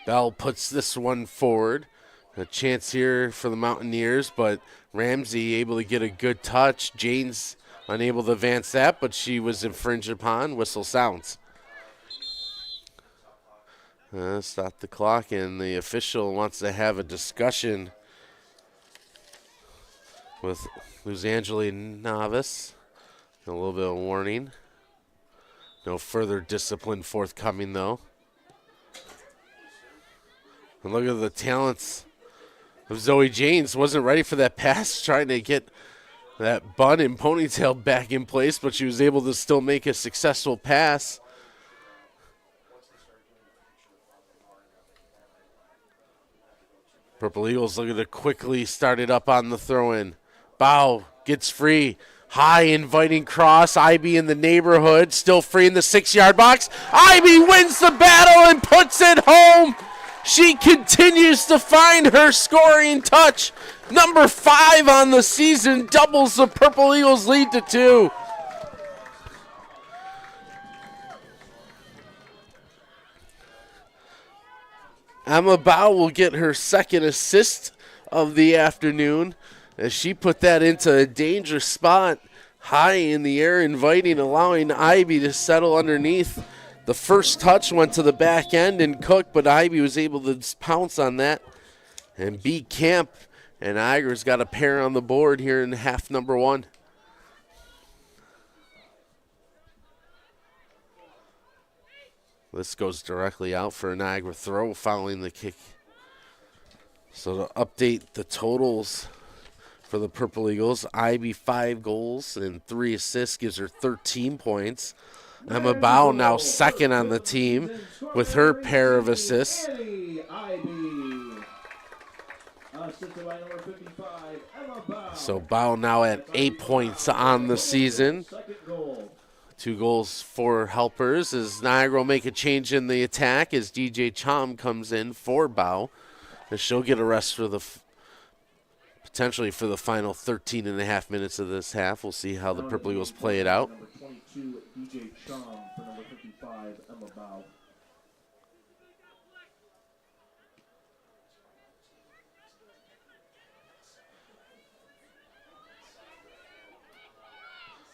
Bell puts this one forward. A chance here for the Mountaineers, but Ramsey able to get a good touch. Jane's unable to advance that, but she was infringed upon. Whistle sounds. Stop the clock, and the official wants to have a discussion with Luzangeli Novice. A little bit of warning. No further discipline forthcoming, though. And look at the talents of Zoe Janes. Wasn't ready for that pass, trying to get that bun and ponytail back in place, but she was able to still make a successful pass. Purple Eagles looking to quickly start it up on the throw-in. Bow gets free. High inviting cross. Ivy in the neighborhood. Still free in the 6-yard box. Ivy wins the battle and puts it home. She continues to find her scoring touch. Number 5 on the season doubles the Purple Eagles lead to 2. Emma Bow will get her second assist of the afternoon as she put that into a dangerous spot, high in the air, inviting, allowing Ivy to settle underneath. The first touch went to the back end and Cook, but Ivy was able to pounce on that and beat Camp. And Niagara's got a pair on the board here in half number one. This goes directly out for a Niagara throw following the kick. So to update the totals for the Purple Eagles, Ivy 5 goals and 3 assists gives her 13 points. Emma Bow now second on the team with her pair of assists. So Bow now at 8 points on the season. 2 goals for helpers as Niagara will make a change in the attack as DJ Chom comes in for Bow. And she'll get a rest for the potentially for the final 13 and a half minutes of this half. We'll see how the Purple Eagles play it out. Number 22, DJ Chom for number 55, Emma Bow.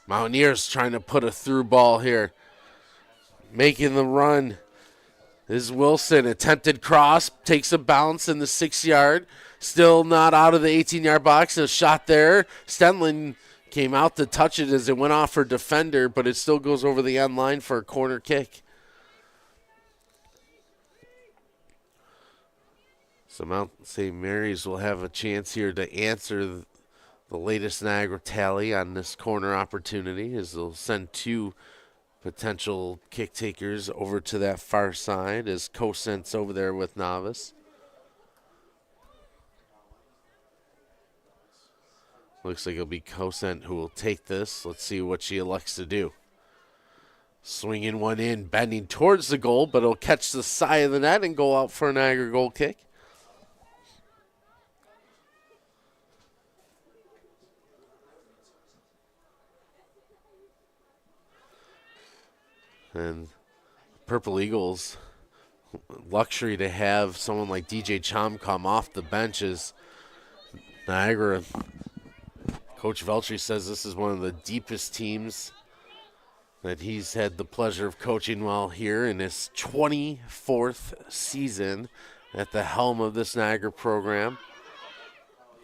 Mountaineers trying to put a through ball here. Making the run is Wilson. Attempted cross, takes a bounce in the 6-yard. Still not out of the 18-yard box. A shot there. Stenlin came out to touch it as it went off her defender, but it still goes over the end line for a corner kick. So Mount St. Mary's will have a chance here to answer the latest Niagara tally on this corner opportunity as they'll send 2 potential kick takers over to that far side as Cosent's over there with Novice. Looks like it'll be Cosent who will take this. Let's see what she elects to do. Swinging one in, bending towards the goal, but it'll catch the side of the net and go out for a Niagara goal kick. And Purple Eagles, luxury to have someone like DJ Chom come off the bench as Niagara. Coach Veltri says this is one of the deepest teams that he's had the pleasure of coaching while here in his 24th season at the helm of this Niagara program.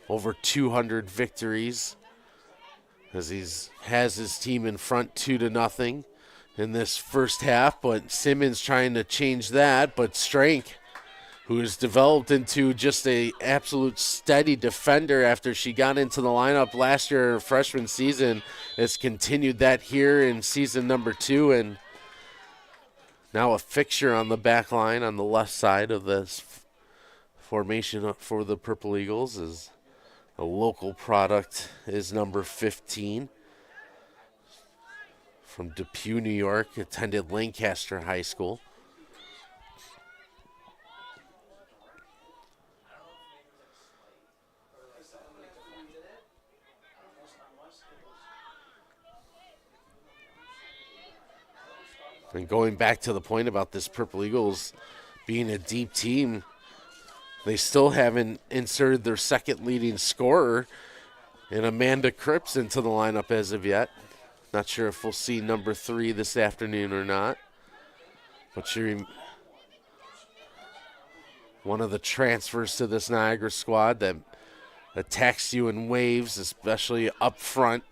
Over 200 victories as he has his team in front 2-0 in this first half, but Simmons trying to change that, but Strank, who has developed into just a absolute steady defender after she got into the lineup last year in her freshman season, has continued that here in season number 2, and now a fixture on the back line on the left side of this formation for the Purple Eagles is a local product is number 15. From Depew, New York, attended Lancaster High School. And going back to the point about this Purple Eagles being a deep team, they still haven't inserted their second leading scorer in Amanda Cripps into the lineup as of yet. Not sure if we'll see number 3 this afternoon or not. But one of the transfers to this Niagara squad that attacks you in waves, especially up front.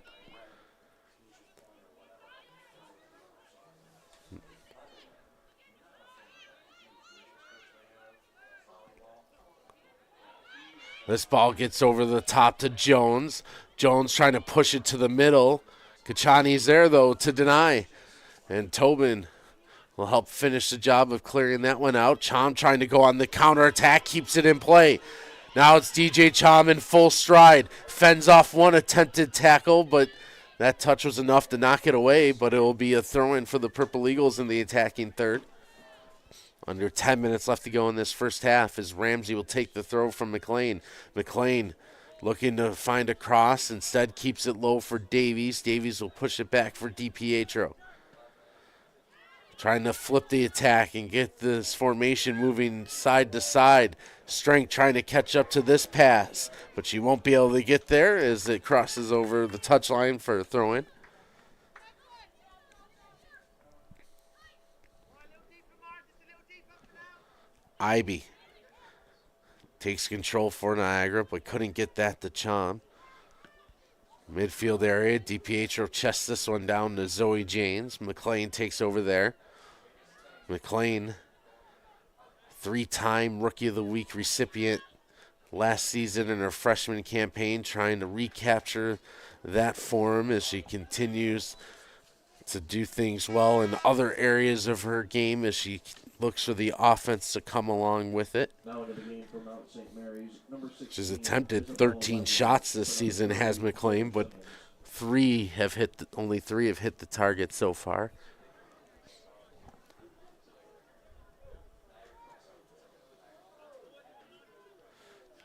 This ball gets over the top to Jones. Jones trying to push it to the middle. Kachani's there, though, to deny. And Tobin will help finish the job of clearing that one out. Chom trying to go on the counterattack, keeps it in play. Now it's DJ Chom in full stride. Fends off one attempted tackle, but that touch was enough to knock it away. But it will be a throw-in for the Purple Eagles in the attacking third. Under 10 minutes left to go in this first half as Ramsey will take the throw from McLean. McLean looking to find a cross, instead keeps it low for Davies. Davies will push it back for DiPietro. trying to flip the attack and get this formation moving side to side. Strength trying to catch up to this pass, but she won't be able to get there as it crosses over the touchline for a throw-in. Ivy takes control for Niagara, but couldn't get that to Chom. Midfield area, DiPietro chests this one down to Zoe Janes. McLean takes over there. McLean, 3-time Rookie of the Week recipient last season in her freshman campaign, trying to recapture that form as she continues to do things well in other areas of her game as she looks for the offense to come along with it. Now into the game for Mount St. Mary's, number 16. She's attempted 13 shots this season, has McLean, but only 3 have hit the target so far.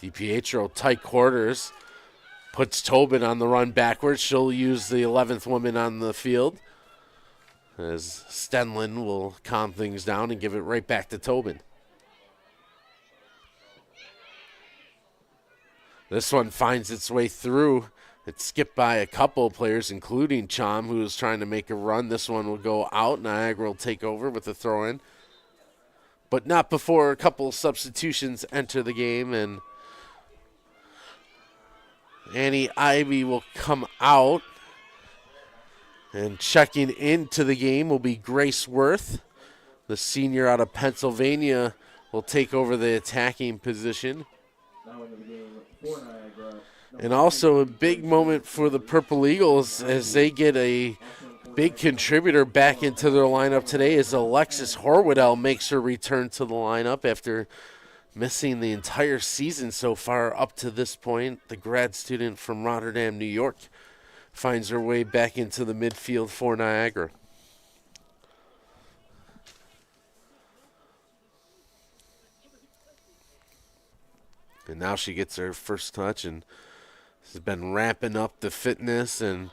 DiPietro, tight quarters, puts Tobin on the run backwards. She'll use the 11th woman on the field as Stenlin will calm things down and give it right back to Tobin. This one finds its way through. It's skipped by a couple of players, including Chom, who is trying to make a run. This one will go out. Niagara will take over with the throw-in. But not before a couple of substitutions enter the game, and Annie Ivy will come out. And checking into the game will be Grace Worth. The senior out of Pennsylvania will take over the attacking position. Now into the game for Niagara. And also a big moment for the Purple Eagles as they get a big contributor back into their lineup today as Alexis Horwedel makes her return to the lineup after missing the entire season so far up to this point. The grad student from Rotterdam, New York, finds her way back into the midfield for Niagara. And now she gets her first touch and has been ramping up the fitness and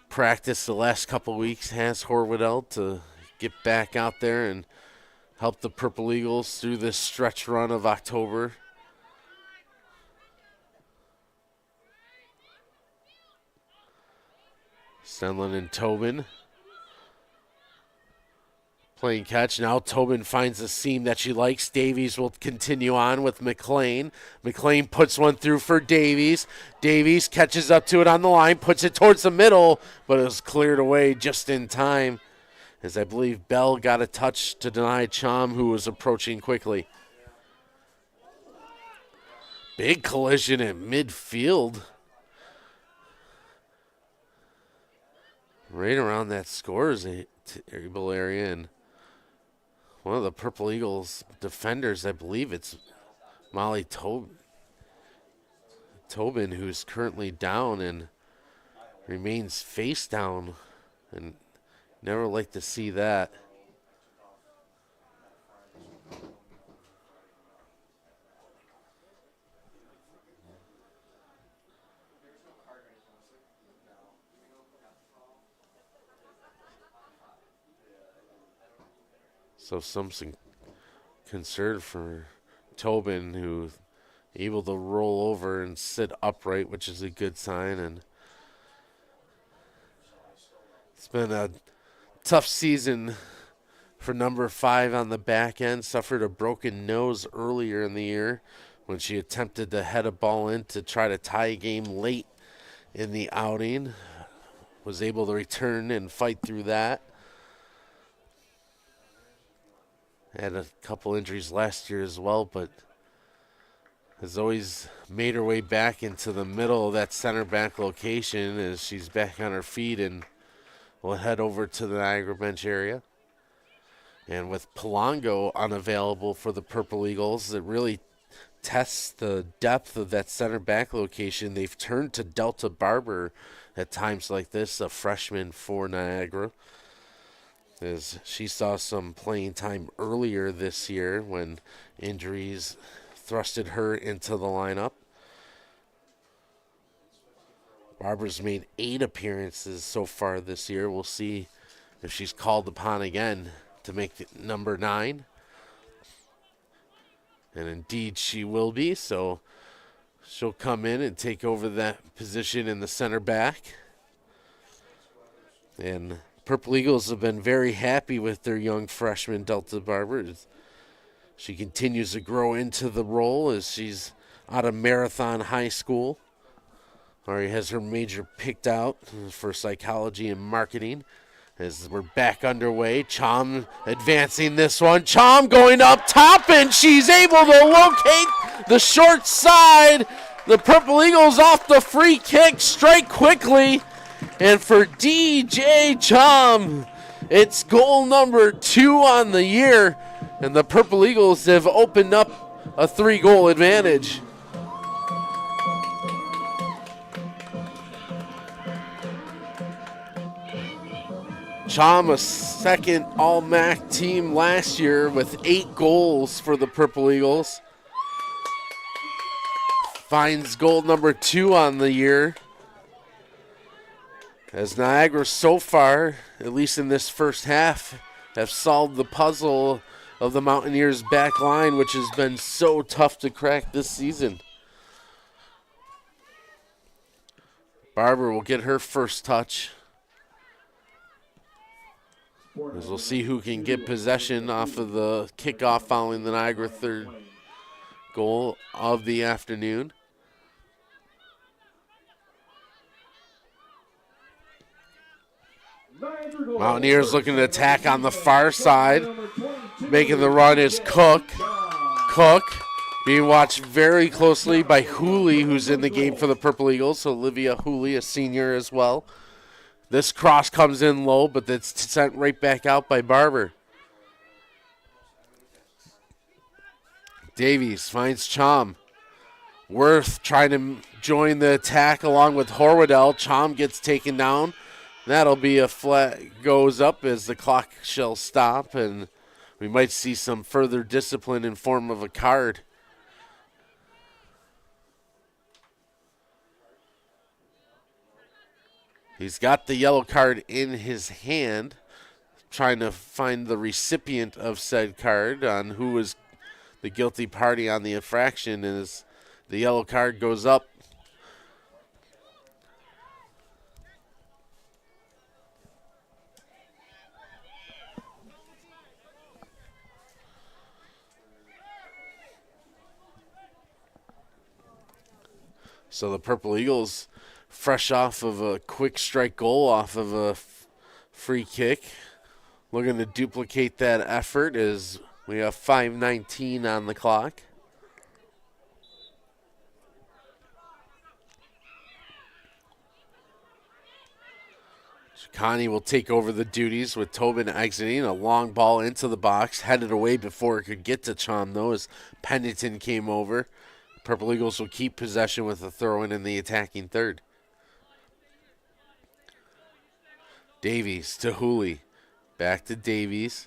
practice the last couple weeks, has Horwedel, to get back out there and help the Purple Eagles through this stretch run of October. Stenlin and Tobin playing catch. Now Tobin finds a seam that she likes. Davies will continue on with McLean. McLean puts one through for Davies. Davies catches up to it on the line, puts it towards the middle, but it was cleared away just in time, as I believe Bell got a touch to deny Chom, who was approaching quickly. Big collision in midfield. Right around that scores table area, and one of the Purple Eagles defenders, I believe it's Molly Tobin, who's currently down and remains face down, and never like to see that. So some concern for Tobin, who able to roll over and sit upright, which is a good sign. And it's been a tough season for number 5 on the back end. Suffered a broken nose earlier in the year when she attempted to head a ball in to try to tie a game late in the outing. Was able to return and fight through that. Had a couple injuries last year as well, but has always made her way back into the middle of that center back location as she's back on her feet, and will head over to the Niagara bench area. And with Palongo unavailable for the Purple Eagles, it really tests the depth of that center back location. They've turned to Delta Barber at times like this, a freshman for Niagara, as she saw some playing time earlier this year when injuries thrusted her into the lineup. Barber's made 8 appearances so far this year. We'll see if she's called upon again to make number 9. And indeed she will be, so she'll come in and take over that position in the center back. And Purple Eagles have been very happy with their young freshman, Delta Barber. She continues to grow into the role as she's out of Marathon High School. Already has her major picked out for psychology and marketing. As we're back underway, Chom advancing this one. Chom going up top, and she's able to locate the short side. The Purple Eagles off the free kick, strike quickly. And for DJ Chom, it's goal number 2 on the year. And the Purple Eagles have opened up a 3-goal advantage. Chom, a second All-MAC team last year with 8 goals for the Purple Eagles. Finds goal number 2 on the year. As Niagara so far, at least in this first half, have solved the puzzle of the Mountaineers' back line, which has been so tough to crack this season. Barber will get her first touch. As we'll see who can get possession off of the kickoff following the Niagara third goal of the afternoon. Mountaineers looking to attack on the far side. Making the run is Cook. Cook being watched very closely by Hooley, who's in the game for the Purple Eagles. So Olivia Hooley, a senior as well. This cross comes in low, but it's sent right back out by Barber. Davies finds Chom. Worth trying to join the attack along with Horwadell. Chom gets taken down. That'll be a flag goes up as the clock shall stop, and we might see some further discipline in form of a card. He's got the yellow card in his hand, trying to find the recipient of said card on who was the guilty party on the infraction. As the yellow card goes up, so the Purple Eagles, fresh off of a quick strike goal off of a free kick, looking to duplicate that effort as we have 5:19 on the clock. Connie will take over the duties with Tobin exiting. A long ball into the box, headed away before it could get to Chom, though, as Pennington came over. Purple Eagles will keep possession with a throw-in in the attacking third. Davies to Hooley. Back to Davies.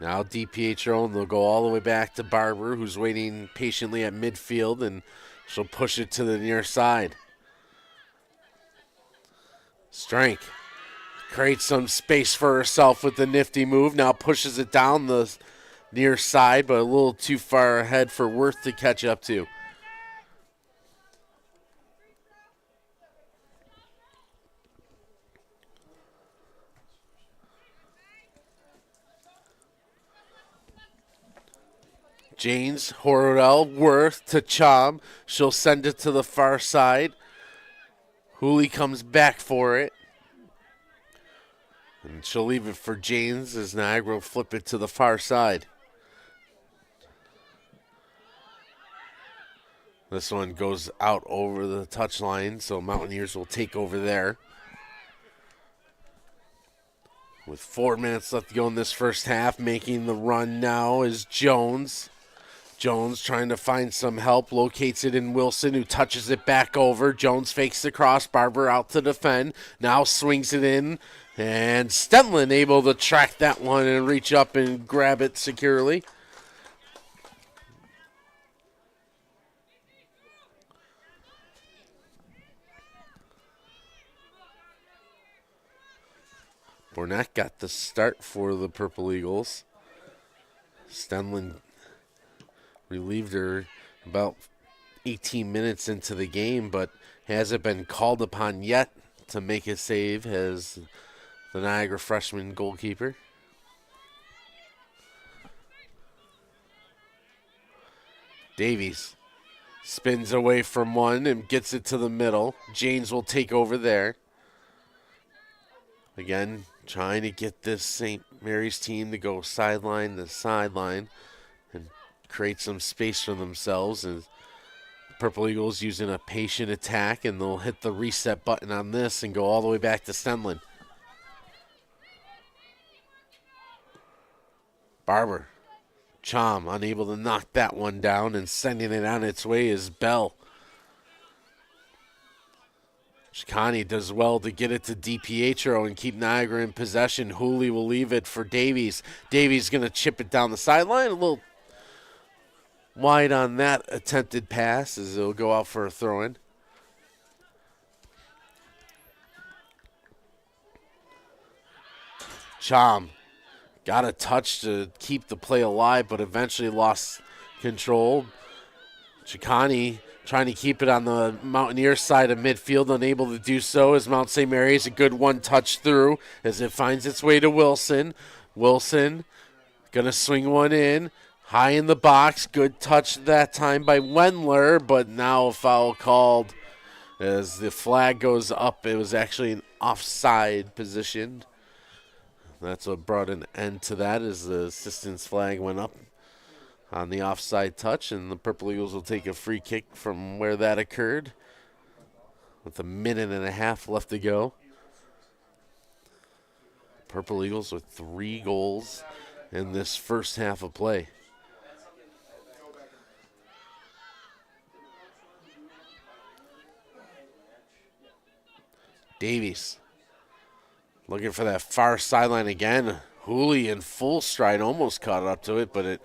Now DiPietro, and they'll go all the way back to Barber, who's waiting patiently at midfield, and she'll push it to the near side. Strank creates some space for herself with the nifty move. Now pushes it down the near side, but a little too far ahead for Worth to catch up to. James, Horrell, Worth to Chom. She'll send it to the far side. Hooley comes back for it. And she'll leave it for James as Niagara will flip it to the far side. This one goes out over the touchline, so Mountaineers will take over there. With 4 minutes left to go in this first half, making the run now is Jones. Jones trying to find some help, locates it in Wilson, who touches it back over. Jones fakes the cross, Barber out to defend, now swings it in, and Stenlin able to track that one and reach up and grab it securely. Bournette got the start for the Purple Eagles. Stenlin relieved her about 18 minutes into the game, but hasn't been called upon yet to make a save as the Niagara freshman goalkeeper. Davies spins away from one and gets it to the middle. James will take over there. Again, trying to get this St. Mary's team to go sideline to sideline and create some space for themselves. And Purple Eagles using a patient attack, and they'll hit the reset button on this and go all the way back to Stenlin. Barber. Chom unable to knock that one down, and sending it on its way is Bell. Chicani does well to get it to DiPietro and keep Niagara in possession. Hooley will leave it for Davies. Davies going to chip it down the sideline. A little wide on that attempted pass as it'll go out for a throw-in. Chom got a touch to keep the play alive, but eventually lost control. Chicani trying to keep it on the Mountaineer side of midfield, unable to do so as Mount St. Mary's a good one-touch through as it finds its way to Wilson. Wilson going to swing one in, high in the box. Good touch that time by Wendler, but now a foul called as the flag goes up. It was actually an offside position. That's what brought an end to that as the assistant's flag went up on the offside touch, and the Purple Eagles will take a free kick from where that occurred with a minute and a half left to go. Purple Eagles with 3 goals in this first half of play. Davies looking for that far sideline again. Hooley in full stride almost caught up to it, but it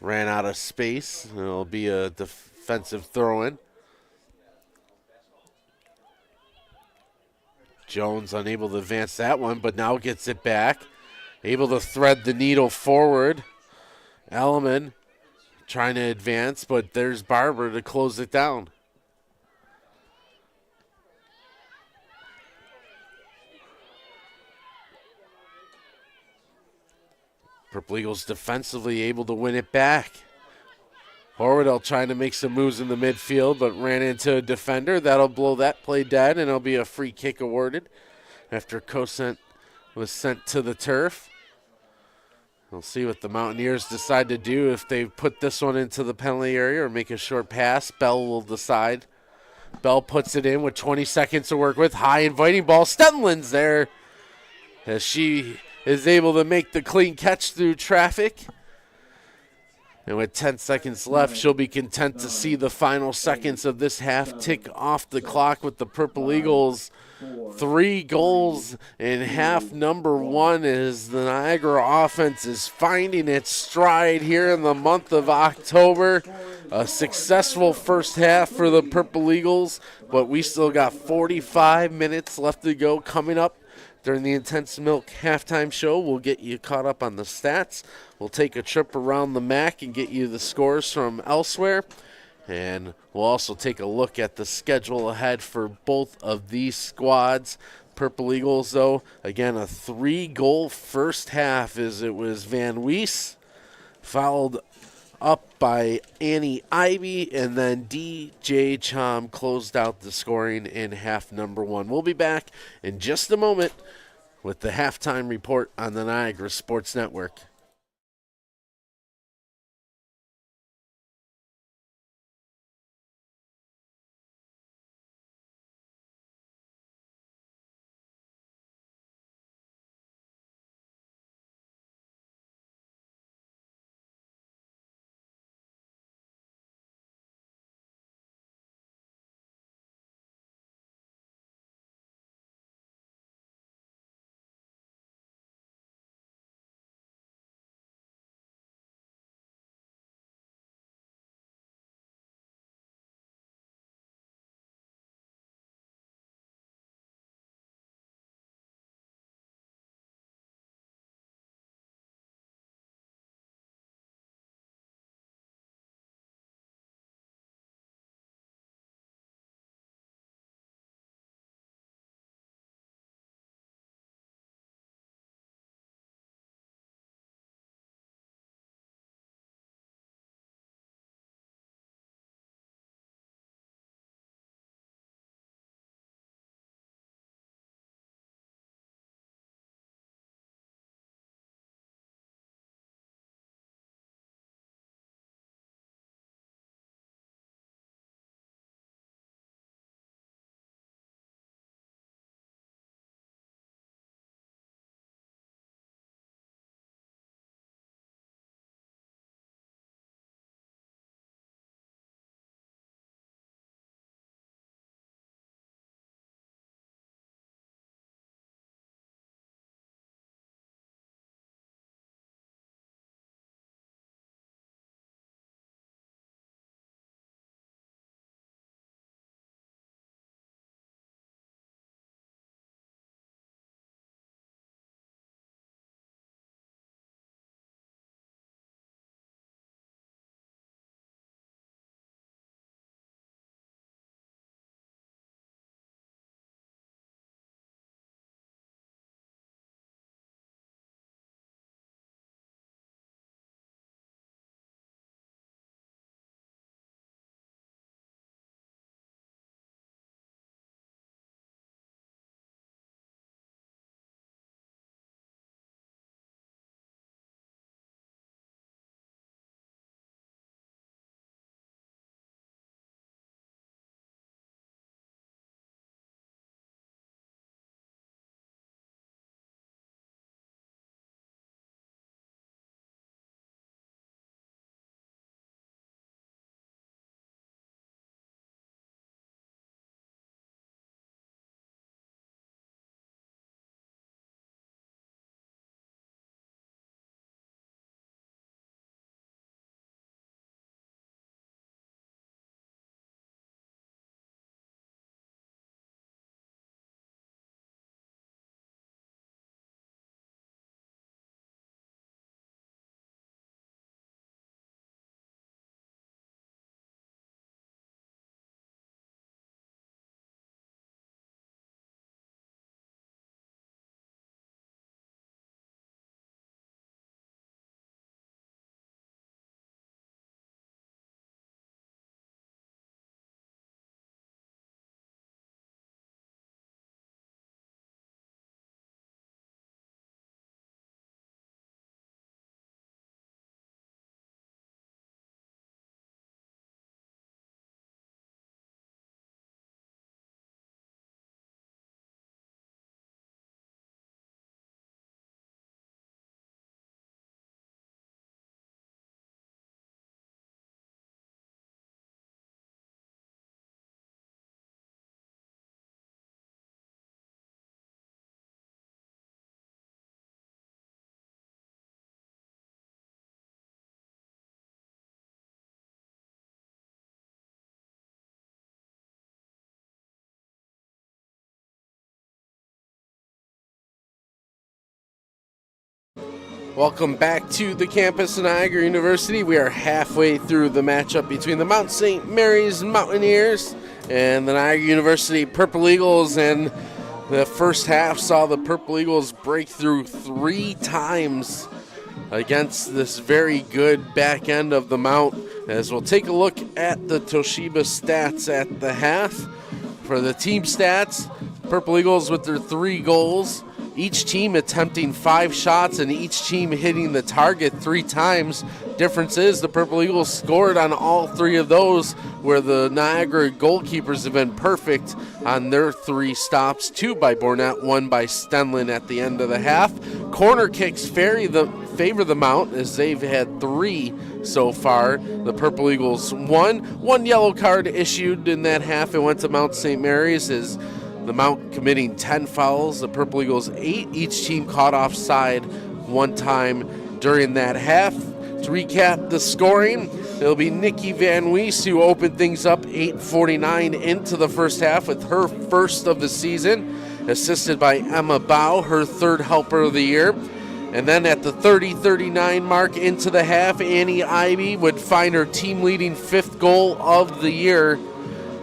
ran out of space. It'll be a defensive throw-in. Jones unable to advance that one, but now gets it back. Able to thread the needle forward. Elliman trying to advance, but there's Barber to close it down. Purple Eagles defensively able to win it back. Horwedel trying to make some moves in the midfield, but ran into a defender. That'll blow that play dead, and it'll be a free kick awarded after Cosent was sent to the turf. We'll see what the Mountaineers decide to do, if they put this one into the penalty area or make a short pass. Bell will decide. Bell puts it in with 20 seconds to work with. High inviting ball. Stenlin's there as she is able to make the clean catch through traffic. And with 10 seconds left, she'll be content to see the final seconds of this half tick off the clock with the Purple Eagles. 3 goals in half number 1 as the Niagara offense is finding its stride here in the month of October. A successful first half for the Purple Eagles, but we still got 45 minutes left to go. Coming up during the Intense Milk halftime show, we'll get you caught up on the stats. We'll take a trip around the MAC and get you the scores from elsewhere. And we'll also take a look at the schedule ahead for both of these squads. Purple Eagles, though, again, a 3-goal first half as it was Van Wees, followed up by Annie Ivy, and then DJ Chom closed out the scoring in half number 1. We'll be back in just a moment with the halftime report on the Niagara Sports Network. Welcome back to the campus of Niagara University. We are halfway through the matchup between the Mount St. Mary's Mountaineers and the Niagara University Purple Eagles. And the first half saw the Purple Eagles break through 3 times against this very good back end of the Mount. As we'll take a look at the Toshiba stats at the half. For the team stats, Purple Eagles with their 3 goals. Each team attempting 5 shots and each team hitting the target 3 times. Difference is the Purple Eagles scored on all 3 of those, where the Niagara goalkeepers have been perfect on their 3 stops, 2 by Bornett, 1 by Stenlin at the end of the half. Corner kicks favor the Mount as they've had 3 so far. The Purple Eagles won. 1 yellow card issued in that half. It went to Mount St. Mary's as the Mount committing 10 fouls, the Purple Eagles 8. Each team caught offside 1 time during that half. To recap the scoring, it'll be Nikki Van Wees who opened things up 8:49 into the first half with her first of the season, assisted by Emma Bow, her 3rd helper of the year. And then at the 30-39 mark into the half, Annie Ivy would find her team-leading 5th goal of the year.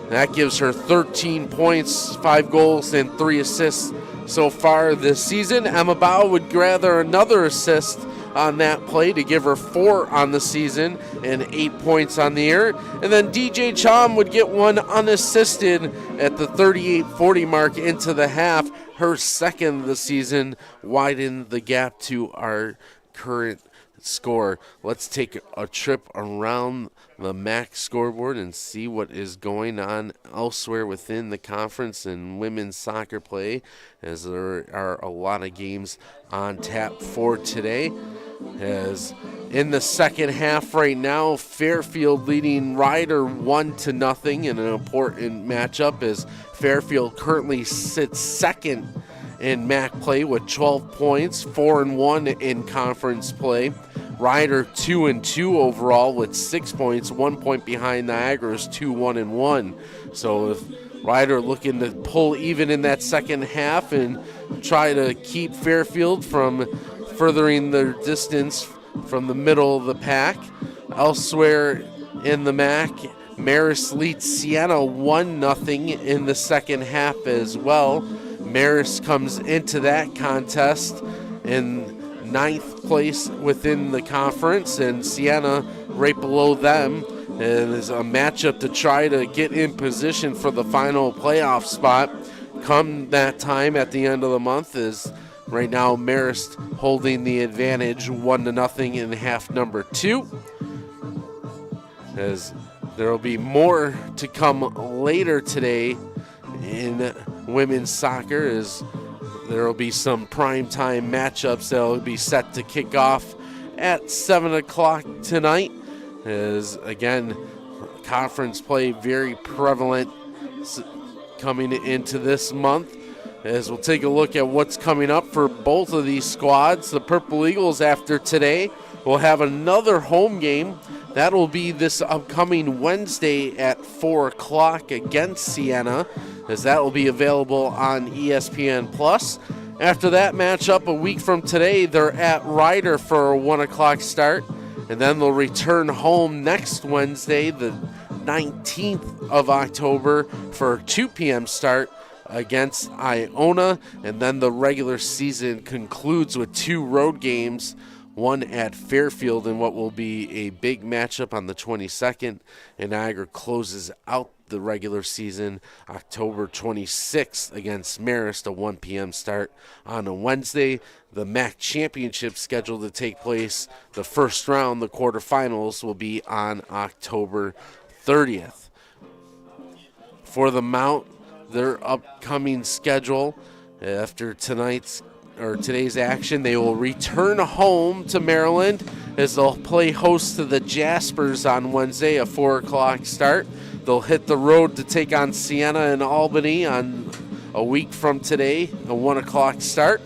That gives her 13 points, 5 goals, and 3 assists so far this season. Emma Bow would gather another assist on that play to give her 4 on the season and 8 points on the year. And then DJ Chom would get 1 unassisted at the 38-40 mark into the half. Her 2nd of the season widened the gap to our current score. Let's take a trip around the MAC scoreboard and see what is going on elsewhere within the conference in women's soccer play, as there are a lot of games on tap for today. As in the second half right now, Fairfield leading Ryder 1-0 in an important matchup, as Fairfield currently sits 2nd in MAC play with 12 points, 4-1 in conference play. Ryder 2-2 overall with 6 points, 1 point behind Niagara's 2-1-1. So if Ryder looking to pull even in that second half and try to keep Fairfield from furthering their distance from the middle of the pack. Elsewhere in the MAC, Marist leads Siena 1-0 in the second half as well. Marist comes into that contest in 9th place within the conference, and Siena right below them. And it's a matchup to try to get in position for the final playoff spot come that time at the end of the month. Is right now Marist holding the advantage 1-0 in half number 2. As there will be more to come later today in women's soccer, as there will be some primetime matchups that will be set to kick off at 7 o'clock tonight. As again, conference play very prevalent coming into this month. As we'll take a look at what's coming up for both of these squads. The Purple Eagles, after today, will have another home game. That will be this upcoming Wednesday at 4 o'clock against Siena, as that will be available on ESPN+. After that matchup, a week from today, they're at Ryder for a 1 o'clock start, and then they'll return home next Wednesday, the 19th of October, for a 2 p.m. start against Iona, and then the regular season concludes with 2 road games, one at Fairfield in what will be a big matchup on the 22nd, and Niagara closes out the regular season October 26th against Marist, a 1 p.m. start on a Wednesday. The MAC championship scheduled to take place, the first round, the quarterfinals, will be on October 30th. For the Mount, their upcoming schedule after today's action, they will return home to Maryland as they'll play host to the Jaspers on Wednesday, a 4 o'clock start. They'll hit the road to take on Siena and Albany on a week from today, a 1 o'clock start.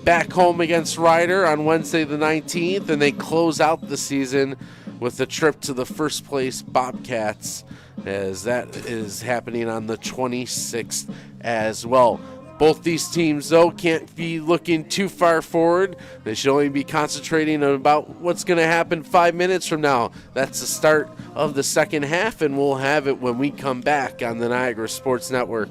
Back home against Ryder on Wednesday the 19th, and they close out the season with a trip to the first place Bobcats, as that is happening on the 26th as well. Both these teams, though, can't be looking too far forward. They should only be concentrating on about what's going to happen 5 minutes from now. That's the start of the second half, and we'll have it when we come back on the Niagara Sports Network.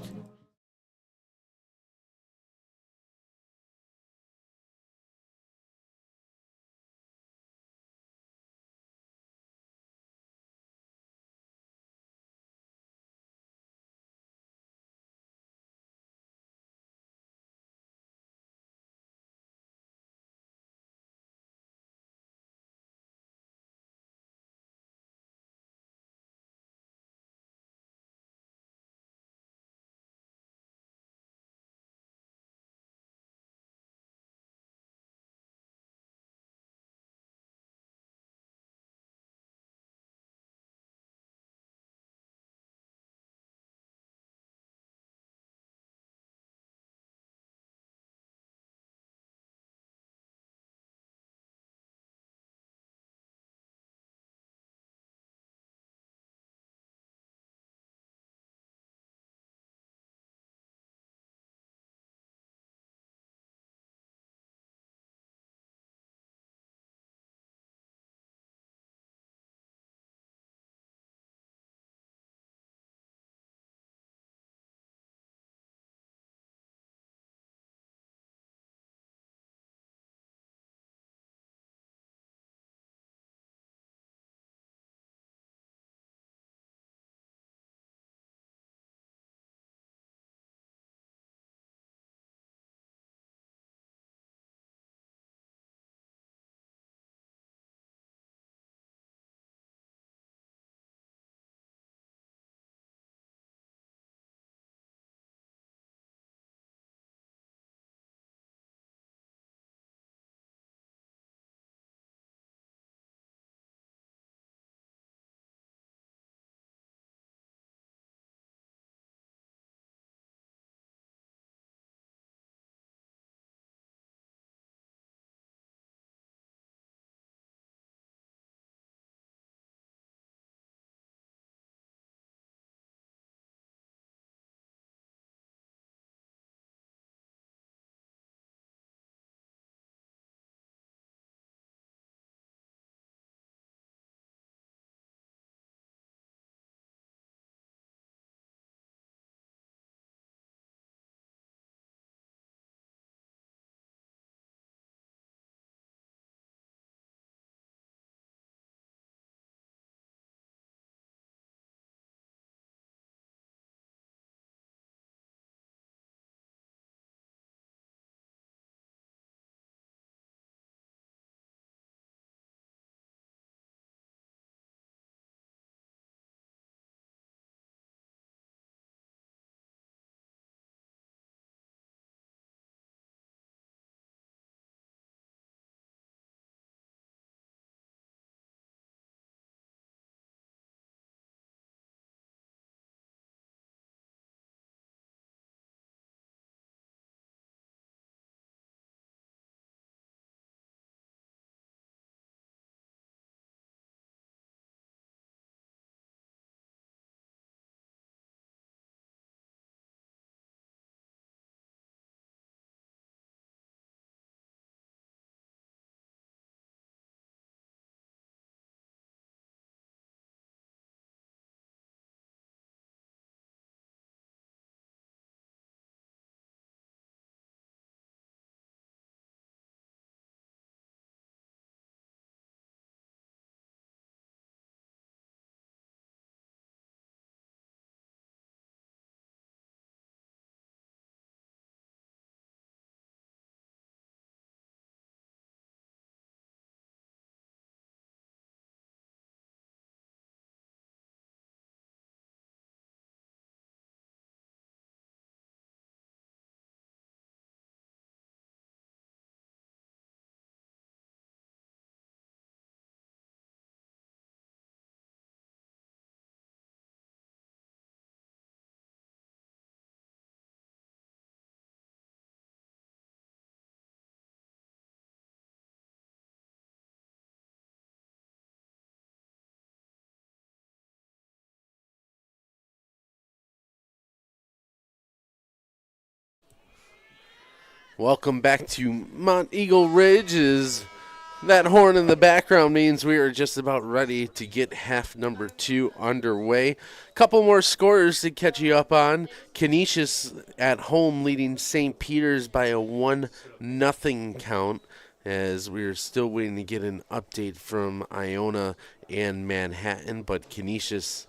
Welcome back to Mount Eagle Ridge. That horn in the background means we are just about ready to get half number 2 underway. Couple more scores to catch you up on. Canisius at home leading St. Peter's by a 1-0 count, as we're still waiting to get an update from Iona and Manhattan, but Canisius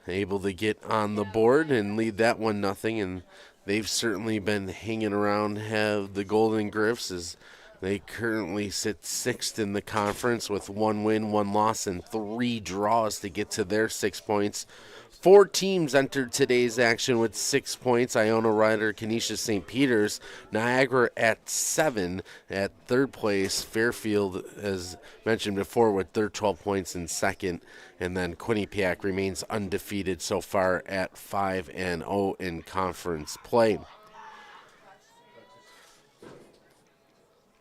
able to get on the board and lead that 1-0, and they've certainly been hanging around, have the Golden Griffs, as they currently sit 6th in the conference with 1 win, 1 loss, and 3 draws to get to their 6 points. 4 teams entered today's action with 6 points. Iona, Ryder, Canisius, St. Peter's. Niagara at 7 at 3rd place. Fairfield, as mentioned before, with their 12 points in 2nd. And then Quinnipiac remains undefeated so far at 5-0 in conference play.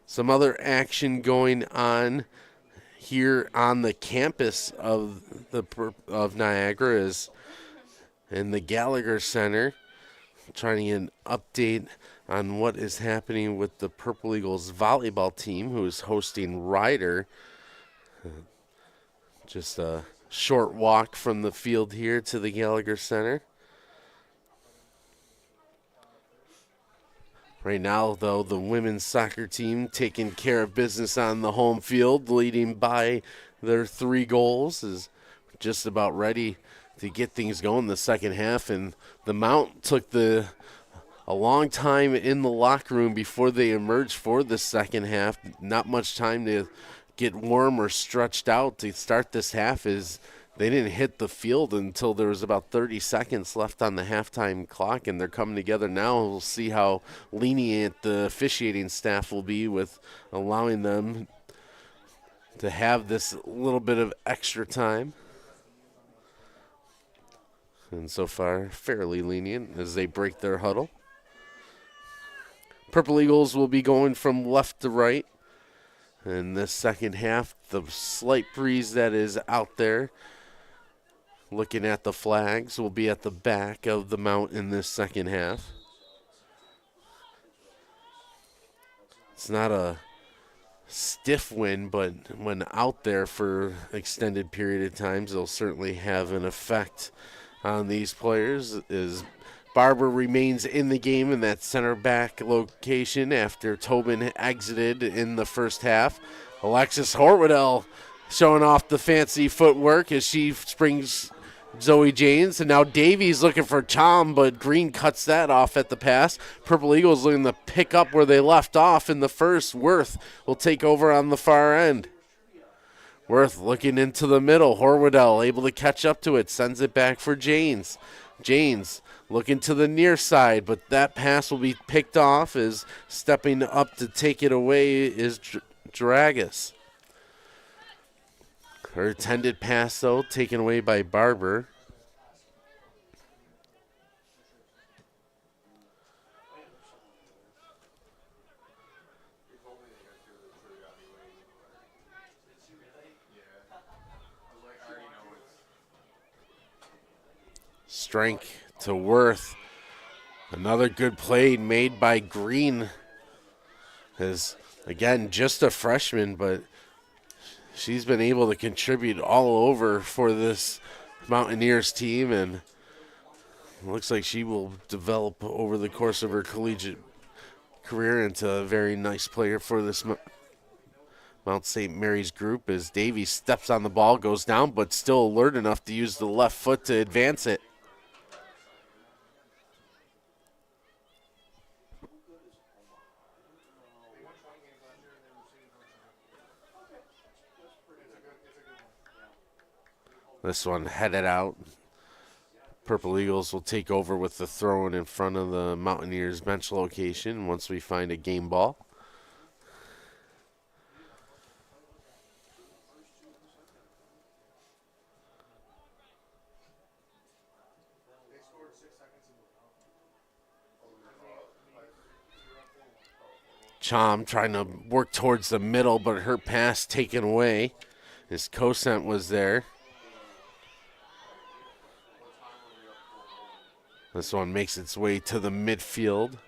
Some other action going on here on the campus of Niagara is in the Gallagher Center. Trying to get an update on what is happening with the Purple Eagles volleyball team, who is hosting Ryder. Just a short walk from the field here to the Gallagher Center. Right now, though, the women's soccer team taking care of business on the home field, leading by their 3 goals, is just about ready to get things going the second half. And the Mount took a long time in the locker room before they emerged for the second half. Not much time to get warm or stretched out to start this half, as they didn't hit the field until there was about 30 seconds left on the halftime clock, and they're coming together now. We'll see how lenient the officiating staff will be with allowing them to have this little bit of extra time. And so far, fairly lenient as they break their huddle. Purple Eagles will be going from left to right. In this second half, the slight breeze that is out there, looking at the flags, will be at the back of the Mount in this second half. It's not a stiff wind, but when out there for extended period of times, it'll certainly have an effect on these players, as Barber remains in the game in that center back location after Tobin exited in the first half. Alexis Horwedel showing off the fancy footwork as she springs Zoe Janes, and now Davies looking for Tom, but Green cuts that off at the pass. Purple Eagles looking to pick up where they left off in the first. Worth will take over on the far end. Worth looking into the middle. Horwedel able to catch up to it, sends it back for Janes. Janes looking to the near side, but that pass will be picked off, as stepping up to take it away is Dragas. Her intended pass, though, taken away by Barber. Strength to Worth. Another good play made by Green. As, again, just a freshman, but she's been able to contribute all over for this Mountaineers team, and it looks like she will develop over the course of her collegiate career into a very nice player for this Mount St. Mary's group, as Davies steps on the ball, goes down, but still alert enough to use the left foot to advance it. This one headed out. Purple Eagles will take over with the throw-in in front of the Mountaineers bench location once we find a game ball. Chom trying to work towards the middle, but her pass taken away. His Cosent was there. This one makes its way to the midfield.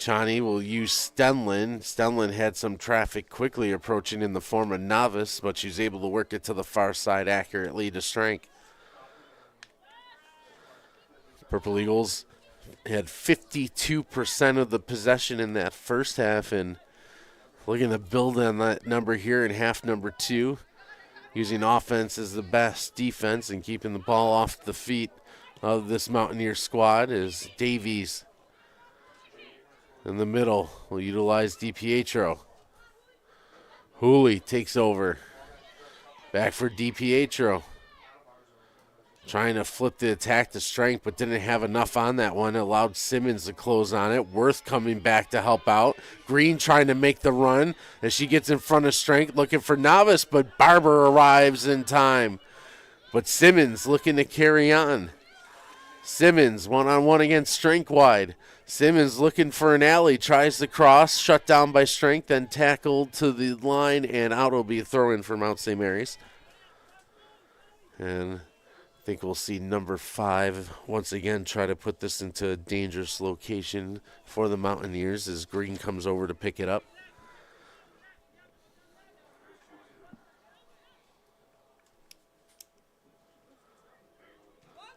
Kachani will use Stenlin. Stenlin had some traffic quickly approaching in the form of Novice, but she's able to work it to the far side accurately to Strank. Purple Eagles had 52% of the possession in that first half, and looking to build on that number here in half number 2, using offense as the best defense and keeping the ball off the feet of this Mountaineer squad is Davies. In the middle, will utilize DiPietro. Hooley takes over. Back for DiPietro. Trying to flip the attack to Strength, but didn't have enough on that one. Allowed Simmons to close on it. Worth coming back to help out. Green trying to make the run as she gets in front of Strength, looking for Novice, but Barber arrives in time. But Simmons looking to carry on. Simmons one-on-one against Strength wide. Simmons looking for an alley, tries to cross, shut down by Strength, then tackled to the line, and out will be a throw-in for Mount St. Mary's. And I think we'll see number 5 once again try to put this into a dangerous location for the Mountaineers as Green comes over to pick it up.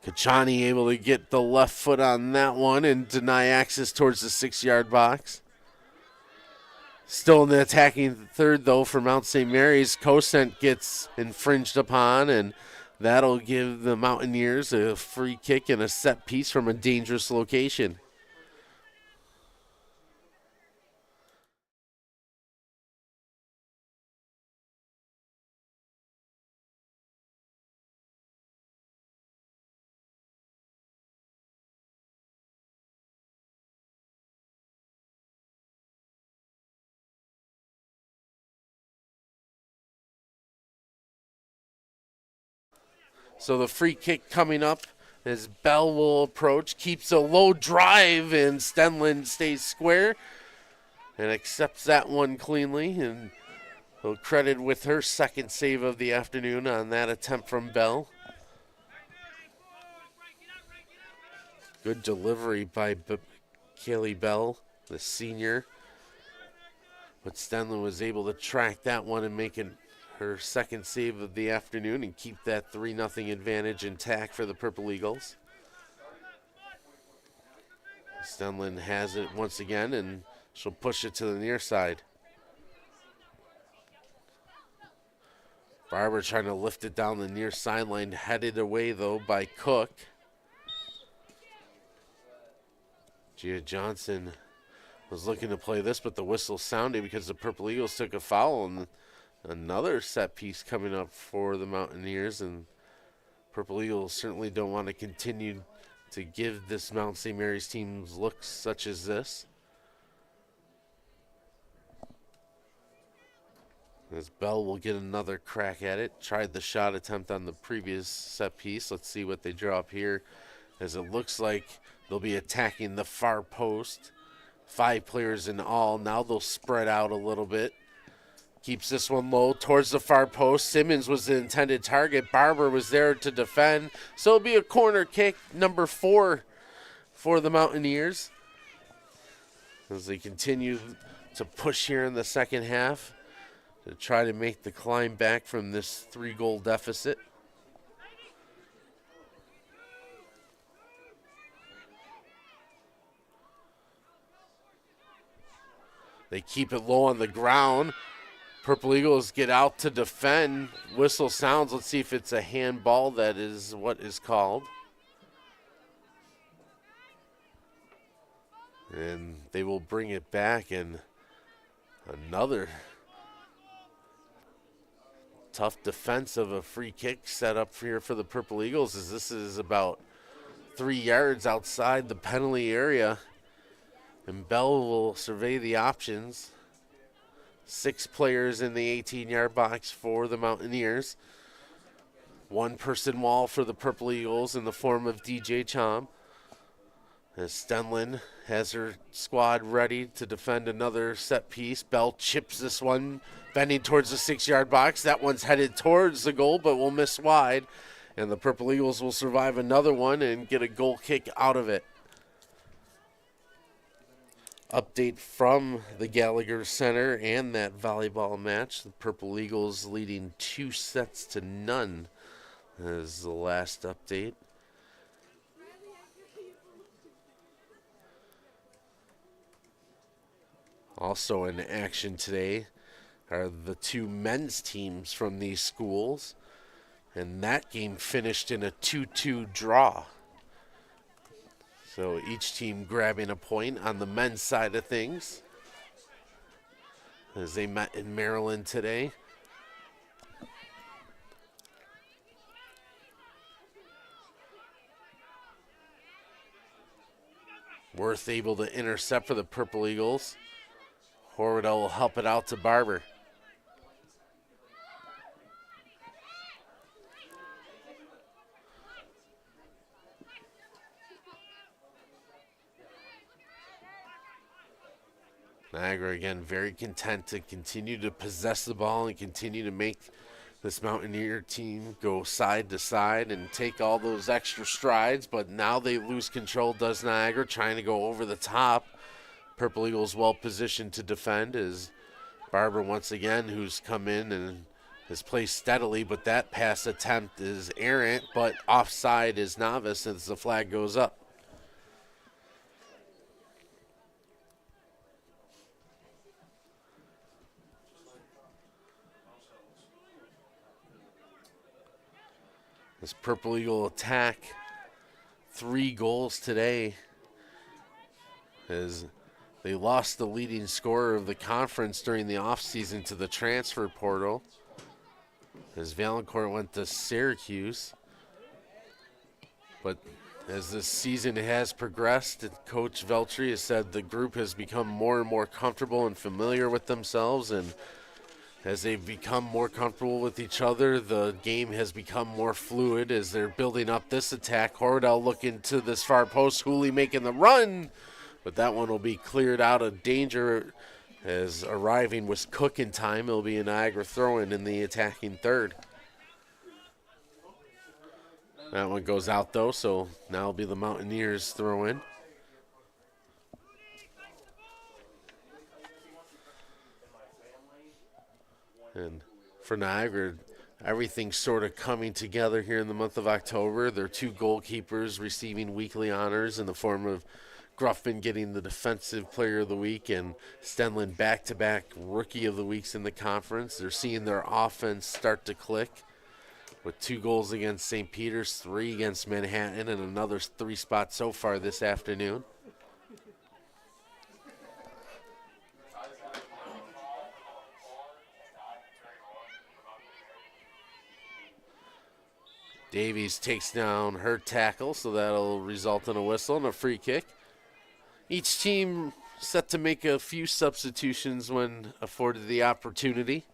Kachani able to get the left foot on that one and deny access towards the 6-yard box. Still in the attacking third, though, for Mount St. Mary's. Cosent gets infringed upon, and that'll give the Mountaineers a free kick and a set piece from a dangerous location. So the free kick coming up as Bell will approach, keeps a low drive, and Stenlin stays square and accepts that one cleanly. And he'll credit with her second save of the afternoon on that attempt from Bell. Good delivery by Kaylee Bell, the senior. But Stenlin was able to track that one and make it her second save of the afternoon and keep that 3-0 advantage intact for the Purple Eagles. Stenlin has it once again, and she'll push it to the near side. Barber trying to lift it down the near sideline, headed away, though, by Cook. Gia Johnson was looking to play this, but the whistle sounded because the Purple Eagles took a foul, and another set piece coming up for the Mountaineers, and Purple Eagles certainly don't want to continue to give this Mount St. Mary's team looks such as this. As Bell will get another crack at it. Tried the shot attempt on the previous set piece. Let's see what they draw up here, as it looks like they'll be attacking the far post. 5 players in all. Now they'll spread out a little bit. Keeps this one low towards the far post. Simmons was the intended target. Barber was there to defend. So it'll be a corner kick, number 4 for the Mountaineers, as they continue to push here in the second half to try to make the climb back from this 3-goal deficit. They keep it low on the ground. Purple Eagles get out to defend. Whistle sounds. Let's see if it's a handball. That is what is called. And they will bring it back, and another tough defense of a free kick set up here for the Purple Eagles, as this is about 3 yards outside the penalty area. And Bell will survey the options. 6 players in the 18-yard box for the Mountaineers. 1-person wall for the Purple Eagles in the form of DJ Chom. As Stenlin has her squad ready to defend another set piece. Bell chips this one, bending towards the 6-yard box. That one's headed towards the goal, but will miss wide. And the Purple Eagles will survive another one and get a goal kick out of it. Update from the Gallagher Center and that volleyball match. The Purple Eagles leading 2-0 is the last update. Also in action today are the two men's teams from these schools, and that game finished in a 2-2 draw. So each team grabbing a point on the men's side of things as they met in Maryland today. Worth able to intercept for the Purple Eagles. Horwedel will help it out to Barber. Niagara again very content to continue to possess the ball and continue to make this Mountaineer team go side to side and take all those extra strides, but now they lose control, does Niagara, trying to go over the top. Purple Eagles well positioned to defend as Barber once again, who's come in and has played steadily, but that pass attempt is errant, but offside is Novice as the flag goes up. This Purple Eagle attack, 3 goals today, as they lost the leading scorer of the conference during the offseason to the transfer portal, as Valancourt went to Syracuse. But as this season has progressed, Coach Veltri has said the group has become more and more comfortable and familiar with themselves, and as they've become more comfortable with each other, the game has become more fluid as they're building up this attack. Horwedel looking to this far post, Hooley making the run, but that one will be cleared out of danger as arriving was Cook in time. It'll be a Niagara throw-in in the attacking third. That one goes out though, so now it'll be the Mountaineers throw-in. And for Niagara, everything's sort of coming together here in the month of October. Their 2 goalkeepers receiving weekly honors in the form of Gruffman getting the Defensive Player of the Week and Stenlin back-to-back Rookie of the Weeks in the conference. They're seeing their offense start to click with 2 goals against St. Peter's, 3 against Manhattan, and another 3 spots so far this afternoon. Davies takes down her tackle, so that'll result in a whistle and a free kick. Each team set to make a few substitutions when afforded the opportunity.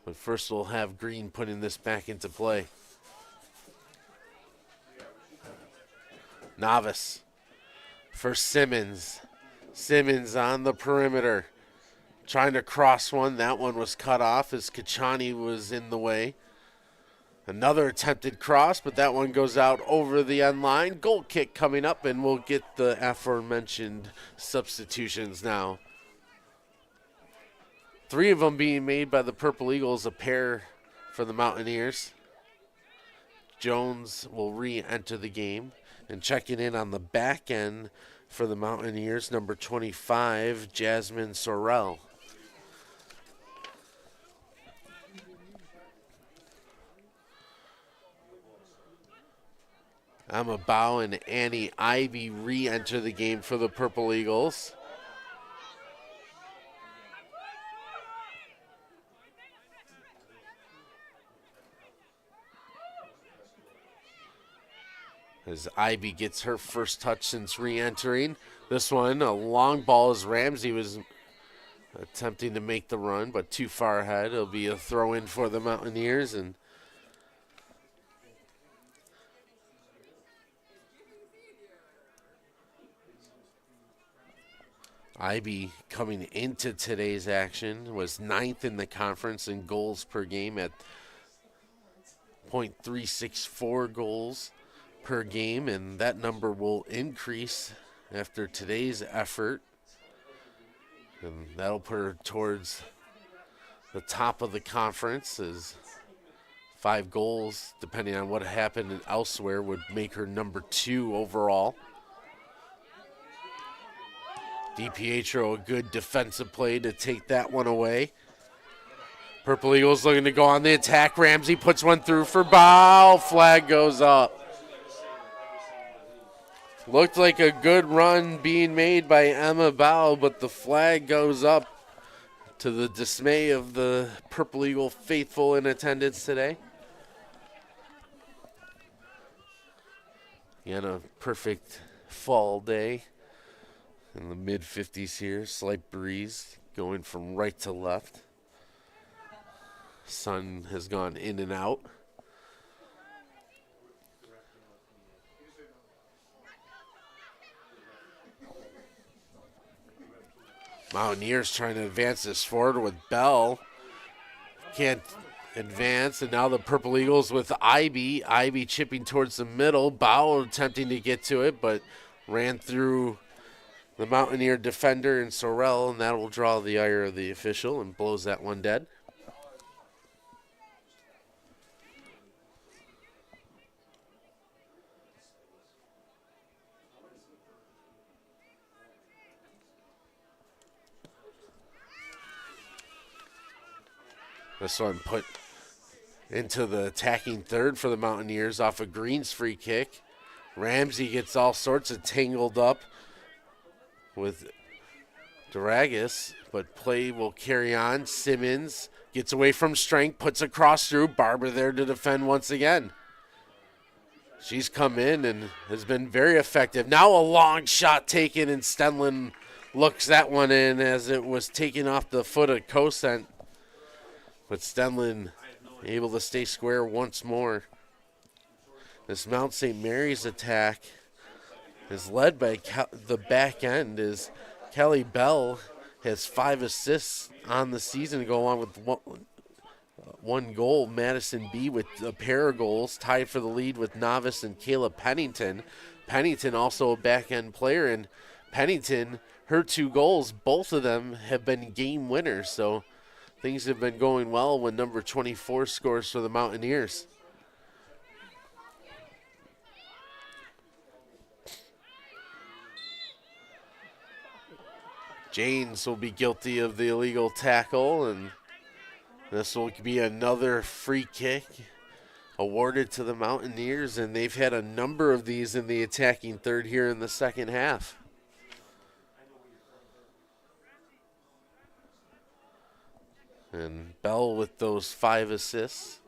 But first we'll have Green putting this back into play. Novice for Simmons. Simmons on the perimeter, trying to cross one. That one was cut off as Kachani was in the way. Another attempted cross, but that one goes out over the end line. Goal kick coming up, and we'll get the aforementioned substitutions now. 3 of them being made by the Purple Eagles, a pair for the Mountaineers. Jones will re-enter the game, and checking in on the back end for the Mountaineers, number 25, Jasmine Sorrell. Emma Bow and Annie Ivy re-enter the game for the Purple Eagles. As Ivy gets her first touch since re-entering. This one, a long ball as Ramsey was attempting to make the run, but too far ahead. It'll be a throw-in for the Mountaineers, and Ivy coming into today's action was 9th in the conference in goals per game at .364 goals per game, and that number will increase after today's effort. And that'll put her towards the top of the conference, as 5 goals, depending on what happened elsewhere, would make her number 2 overall. DiPietro, a good defensive play to take that one away. Purple Eagles looking to go on the attack. Ramsey puts one through for Bow. Flag goes up. Looked like a good run being made by Emma Bow, but the flag goes up to the dismay of the Purple Eagle faithful in attendance today. Again, a perfect fall day in the mid-50s here. Slight breeze going from right to left. Sun has gone in and out. Mountaineers trying to advance this forward with Bell. Can't advance, and now the Purple Eagles with Ivy. Ivy chipping towards the middle. Bow attempting to get to it, but ran through the Mountaineer defender and Sorrell, and that will draw the ire of the official and blows that one dead. This one put into the attacking third for the Mountaineers off a Green's free kick. Ramsey gets all sorts of tangled up with Duragus, but play will carry on. Simmons gets away from Strength, puts a cross through. Barber there to defend once again. She's come in and has been very effective. Now a long shot taken, and Stenlin looks that one in as it was taken off the foot of Cosent. But Stenlin able to stay square once more. This Mount St. Mary's attack is led by the back end, as Kelly Bell has 5 assists on the season to go along with one goal. Madison B with a pair of goals, tied for the lead with Novice and Kayla Pennington. Pennington also a back end player, and Pennington, her 2 goals, both of them have been game winners, so things have been going well when number 24 scores for the Mountaineers. Janes will be guilty of the illegal tackle, and this will be another free kick awarded to the Mountaineers, and they've had a number of these in the attacking third here in the second half. And Bell with those 5 assists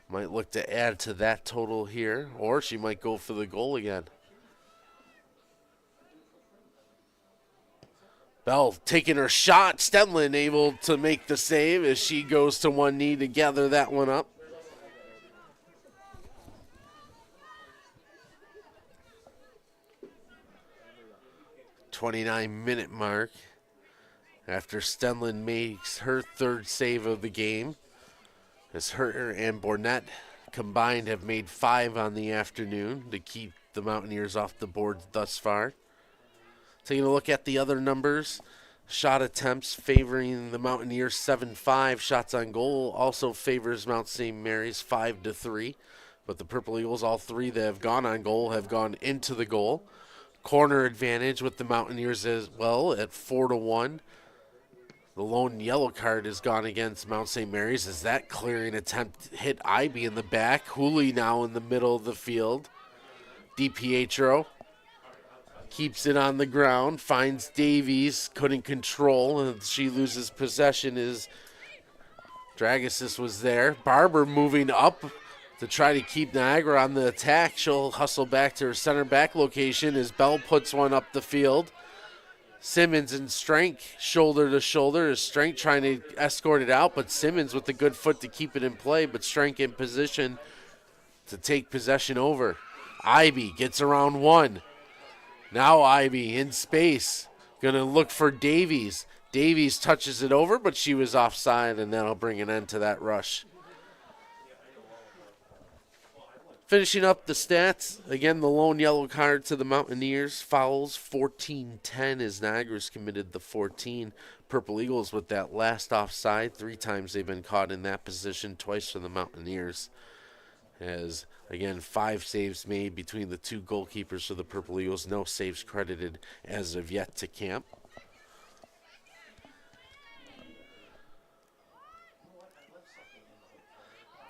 might look to add to that total here, or she might go for the goal again. Bell taking her shot. Stenlin able to make the save as she goes to one knee to gather that one up. "29-minute mark after Stenlin makes her 3rd save of the game, as her and Bornett combined have made 5 on the afternoon to keep the Mountaineers off the board thus far. Taking a look at the other numbers, shot attempts favoring the Mountaineers 7-5. Shots on goal also favors Mount St. Mary's 5-3. But the Purple Eagles, all 3 that have gone on goal, have gone into the goal. Corner advantage with the Mountaineers as well at 4-1. The lone yellow card has gone against Mount St. Mary's as that clearing attempt hit Ivy in the back. Hooley now in the middle of the field. DiPietro keeps it on the ground, finds Davies, couldn't control, and she loses possession as Dragosis was there. Barber moving up to try to keep Niagara on the attack. She'll hustle back to her center back location as Bell puts one up the field. Simmons and Strength shoulder to shoulder. Strength trying to escort it out, but Simmons with a good foot to keep it in play, but Strength in position to take possession over. Ivy gets around one. Now Ivy in space. Going to look for Davies. Davies touches it over, but she was offside, and that'll bring an end to that rush. Finishing up the stats, again, the lone yellow card to the Mountaineers. Fouls 14-10 as Niagara's committed the 14. Purple Eagles with that last offside. 3 times they've been caught in that position, twice for the Mountaineers. As, again, 5 saves made between the 2 goalkeepers for the Purple Eagles. No saves credited as of yet to Camp.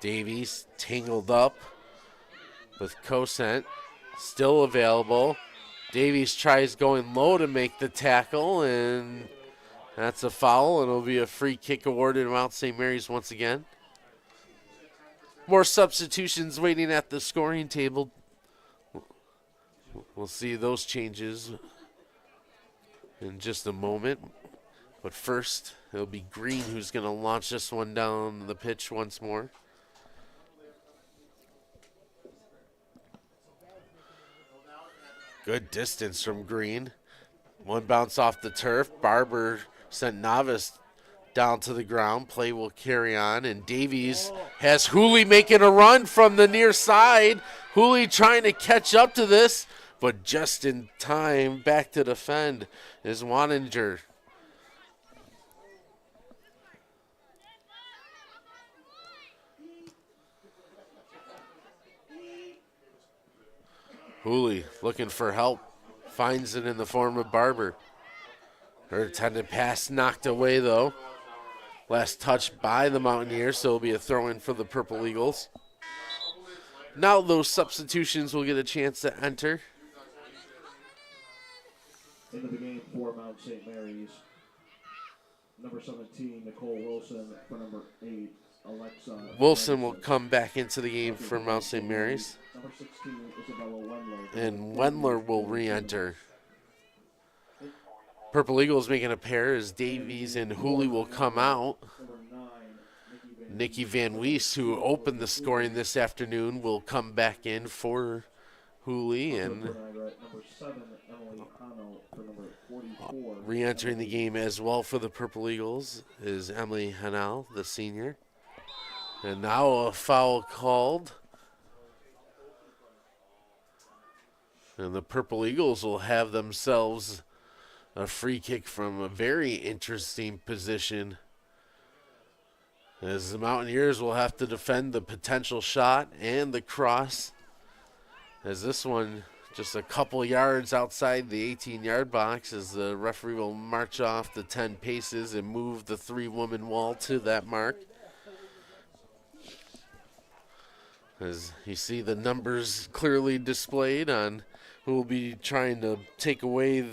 Davies tangled up with Cosent, still available. Davies tries going low to make the tackle, and that's a foul, and it'll be a free kick awarded to Mount St. Mary's once again. More substitutions waiting at the scoring table. We'll see those changes in just a moment. But first, it'll be Green who's going to launch this one down the pitch once more. Good distance from Green. One bounce off the turf. Barber sent Novice down to the ground. Play will carry on, and Davies has Hooley making a run from the near side. Hooley trying to catch up to this, but just in time back to defend is Waninger. Hooley looking for help, finds it in the form of Barber. Her intended pass knocked away though. Last touch by the Mountaineers, so it'll be a throw-in for the Purple Eagles. Now those substitutions will get a chance to enter. Into the game for Mount St. Mary's. Number 17, Nicole Wilson. For number 8, Alexa. Wilson will come back into the game for Mount St. Mary's. Number 16, Isabella Wendler. And Wendler will re-enter. Purple Eagles making a pair as Davies and Hooley will come out. Nikki Van Wees, who opened the scoring this afternoon, will come back in for Hooley. And re-entering the game as well for the Purple Eagles is Emily Hanal, the senior. And now a foul called. And the Purple Eagles will have themselves a free kick from a very interesting position, as the Mountaineers will have to defend the potential shot and the cross, as this one just a couple yards outside the 18-yard box, as the referee will march off the 10 paces and move the 3-woman wall to that mark. As you see the numbers clearly displayed on who will be trying to take away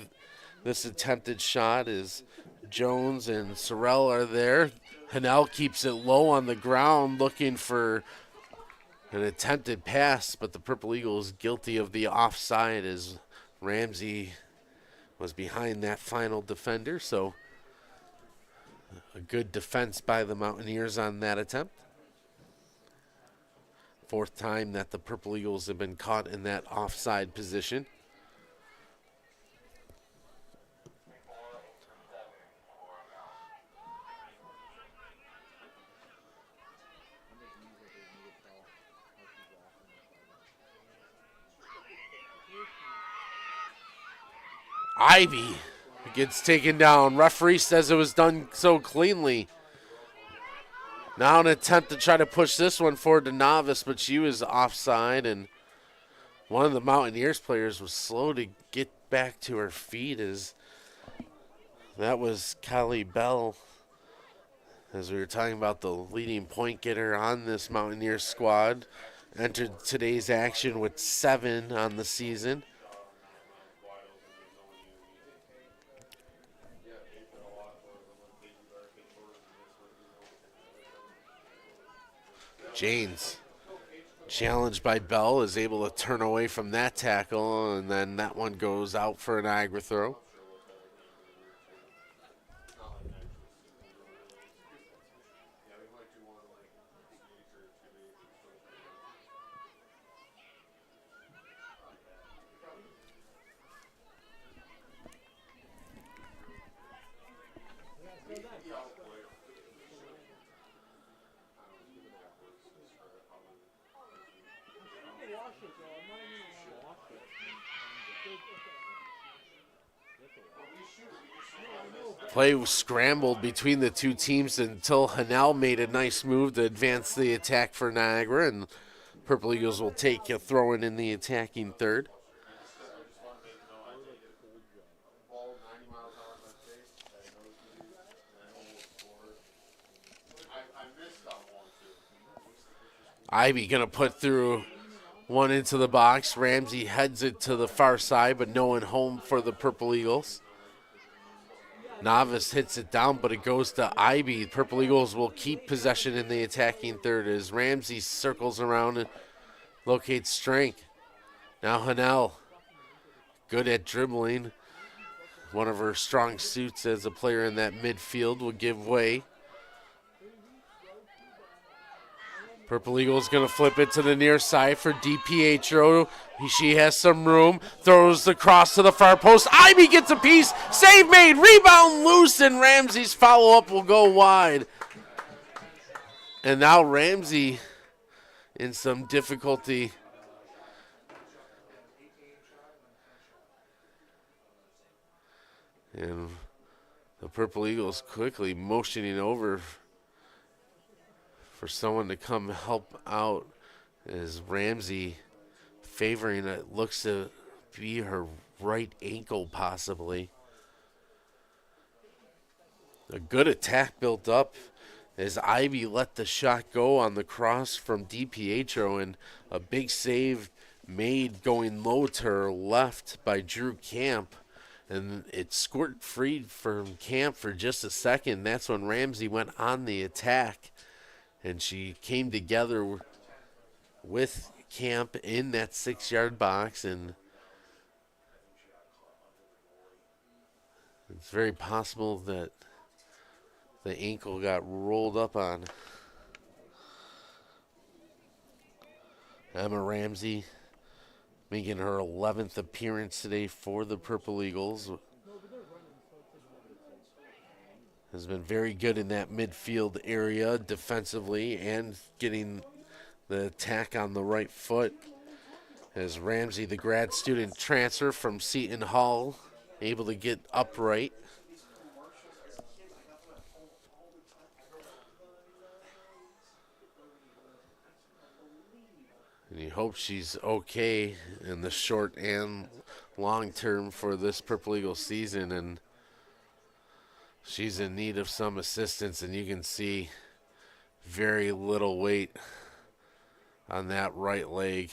this attempted shot, is Jones and Sorrell are there. Hanel keeps it low on the ground looking for an attempted pass, but the Purple Eagles guilty of the offside as Ramsey was behind that final defender. So a good defense by the Mountaineers on that attempt. 4th time that the Purple Eagles have been caught in that offside position. Ivy gets taken down. Referee says it was done so cleanly. Now an attempt to try to push this one forward to Novice, but she was offside, and one of the Mountaineers players was slow to get back to her feet, as that was Kylie Bell, as we were talking about the leading point getter on this Mountaineers squad. Entered today's action with 7 on the season. Janes, challenged by Bell, is able to turn away from that tackle, and then that one goes out for a Niagara throw. Play was scrambled between the two teams until Hanel made a nice move to advance the attack for Niagara, and Purple Eagles will take a throw-in in the attacking third. Ivy going to put through one into the box. Ramsey heads it to the far side, but no one home for the Purple Eagles. Novice hits it down, but it goes to Ivy. Purple Eagles will keep possession in the attacking third as Ramsey circles around and locates strength. Now Hanel, good at dribbling. One of her strong suits as a player in that midfield will give way. Purple Eagles going to flip it to the near side for DiPietro. She has some room. Throws the cross to the far post. Ivy gets a piece. Save made. Rebound loose, and Ramsey's follow-up will go wide. And now Ramsey in some difficulty. And the Purple Eagles quickly motioning over for someone to come help out as Ramsey favoring it. Looks to be her right ankle possibly. A good attack built up as Ivy let the shot go on the cross from DiPietro, and a big save made going low to her left by Drew Camp. And it squirted free from Camp for just a second. That's when Ramsey went on the attack. And she came together with Camp in that 6-yard box, and it's very possible that the ankle got rolled up on. Emma Ramsey making her 11th appearance today for the Purple Eagles. Has been very good in that midfield area defensively and getting the attack on the right foot. As Ramsey, the grad student transfer from Seton Hall, able to get upright. And you hope she's okay in the short and long term for this Purple Eagle season. And she's in need of some assistance, and you can see very little weight on that right leg.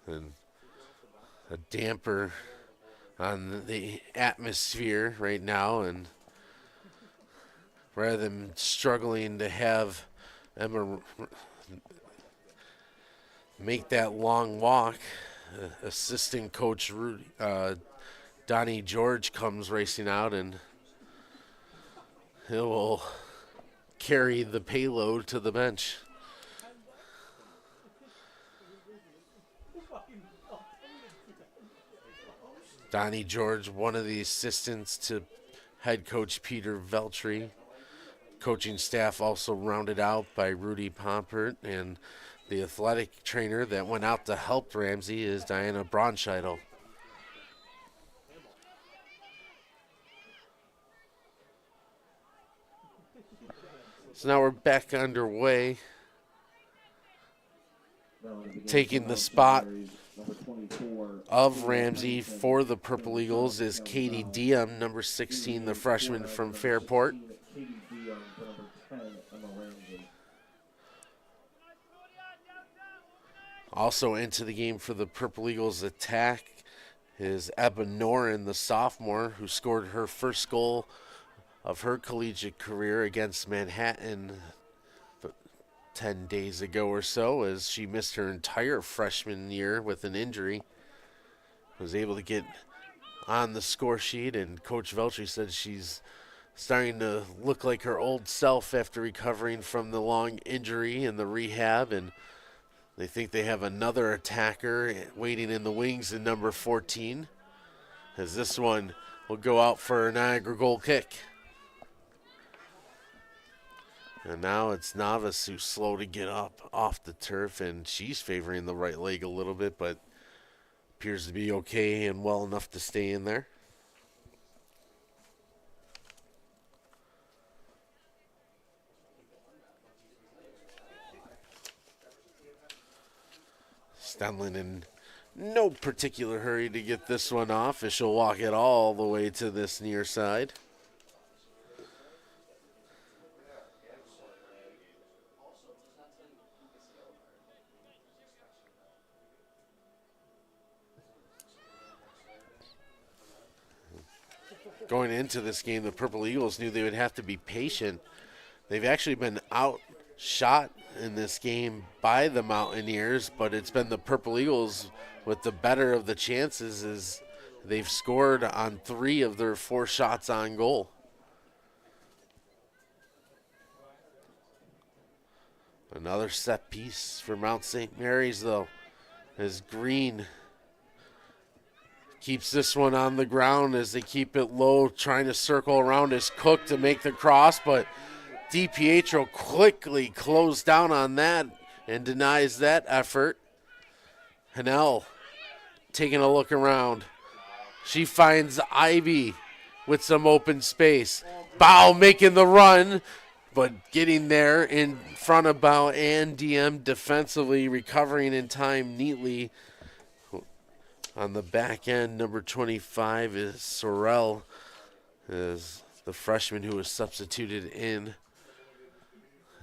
And a damper on the atmosphere right now, and rather than struggling to have Emma make that long walk, assistant coach Donnie George comes racing out, and he will carry the payload to the bench. Donnie George, one of the assistants to head coach Peter Veltri. Coaching staff also rounded out by Rudy Pompert, and the athletic trainer that went out to help Ramsey is Diana Braunscheidel. So now we're back underway. Taking the spot of Ramsey for the Purple Eagles is Katie Diem, number 16, the freshman from Fairport. Also into the game for the Purple Eagles attack is Ebba Noren, the sophomore, who scored her first goal of her collegiate career against Manhattan 10 days ago or so, as she missed her entire freshman year with an injury. Was able to get on the score sheet, and Coach Veltri said she's starting to look like her old self after recovering from the long injury and the rehab, and they think they have another attacker waiting in the wings in number 14, as this one will go out for a Niagara goal kick. And now it's Navas who's slow to get up off the turf, and she's favoring the right leg a little bit, but appears to be okay and well enough to stay in there. Stenlin in no particular hurry to get this one off, as she'll walk it all the way to this near side. Going into this game, the Purple Eagles knew they would have to be patient. They've actually been outshot in this game by the Mountaineers, but it's been the Purple Eagles with the better of the chances as they've scored on 3 of their 4 shots on goal. Another set piece for Mount St. Mary's, though, as Green keeps this one on the ground as they keep it low, trying to circle around as Cook to make the cross, but DiPietro quickly closed down on that and denies that effort. Hanel taking a look around. She finds Ivy with some open space. Bow making the run, but getting there in front of Bow and DM defensively, recovering in time neatly. On the back end, number 25 is Sorrell, is the freshman who was substituted in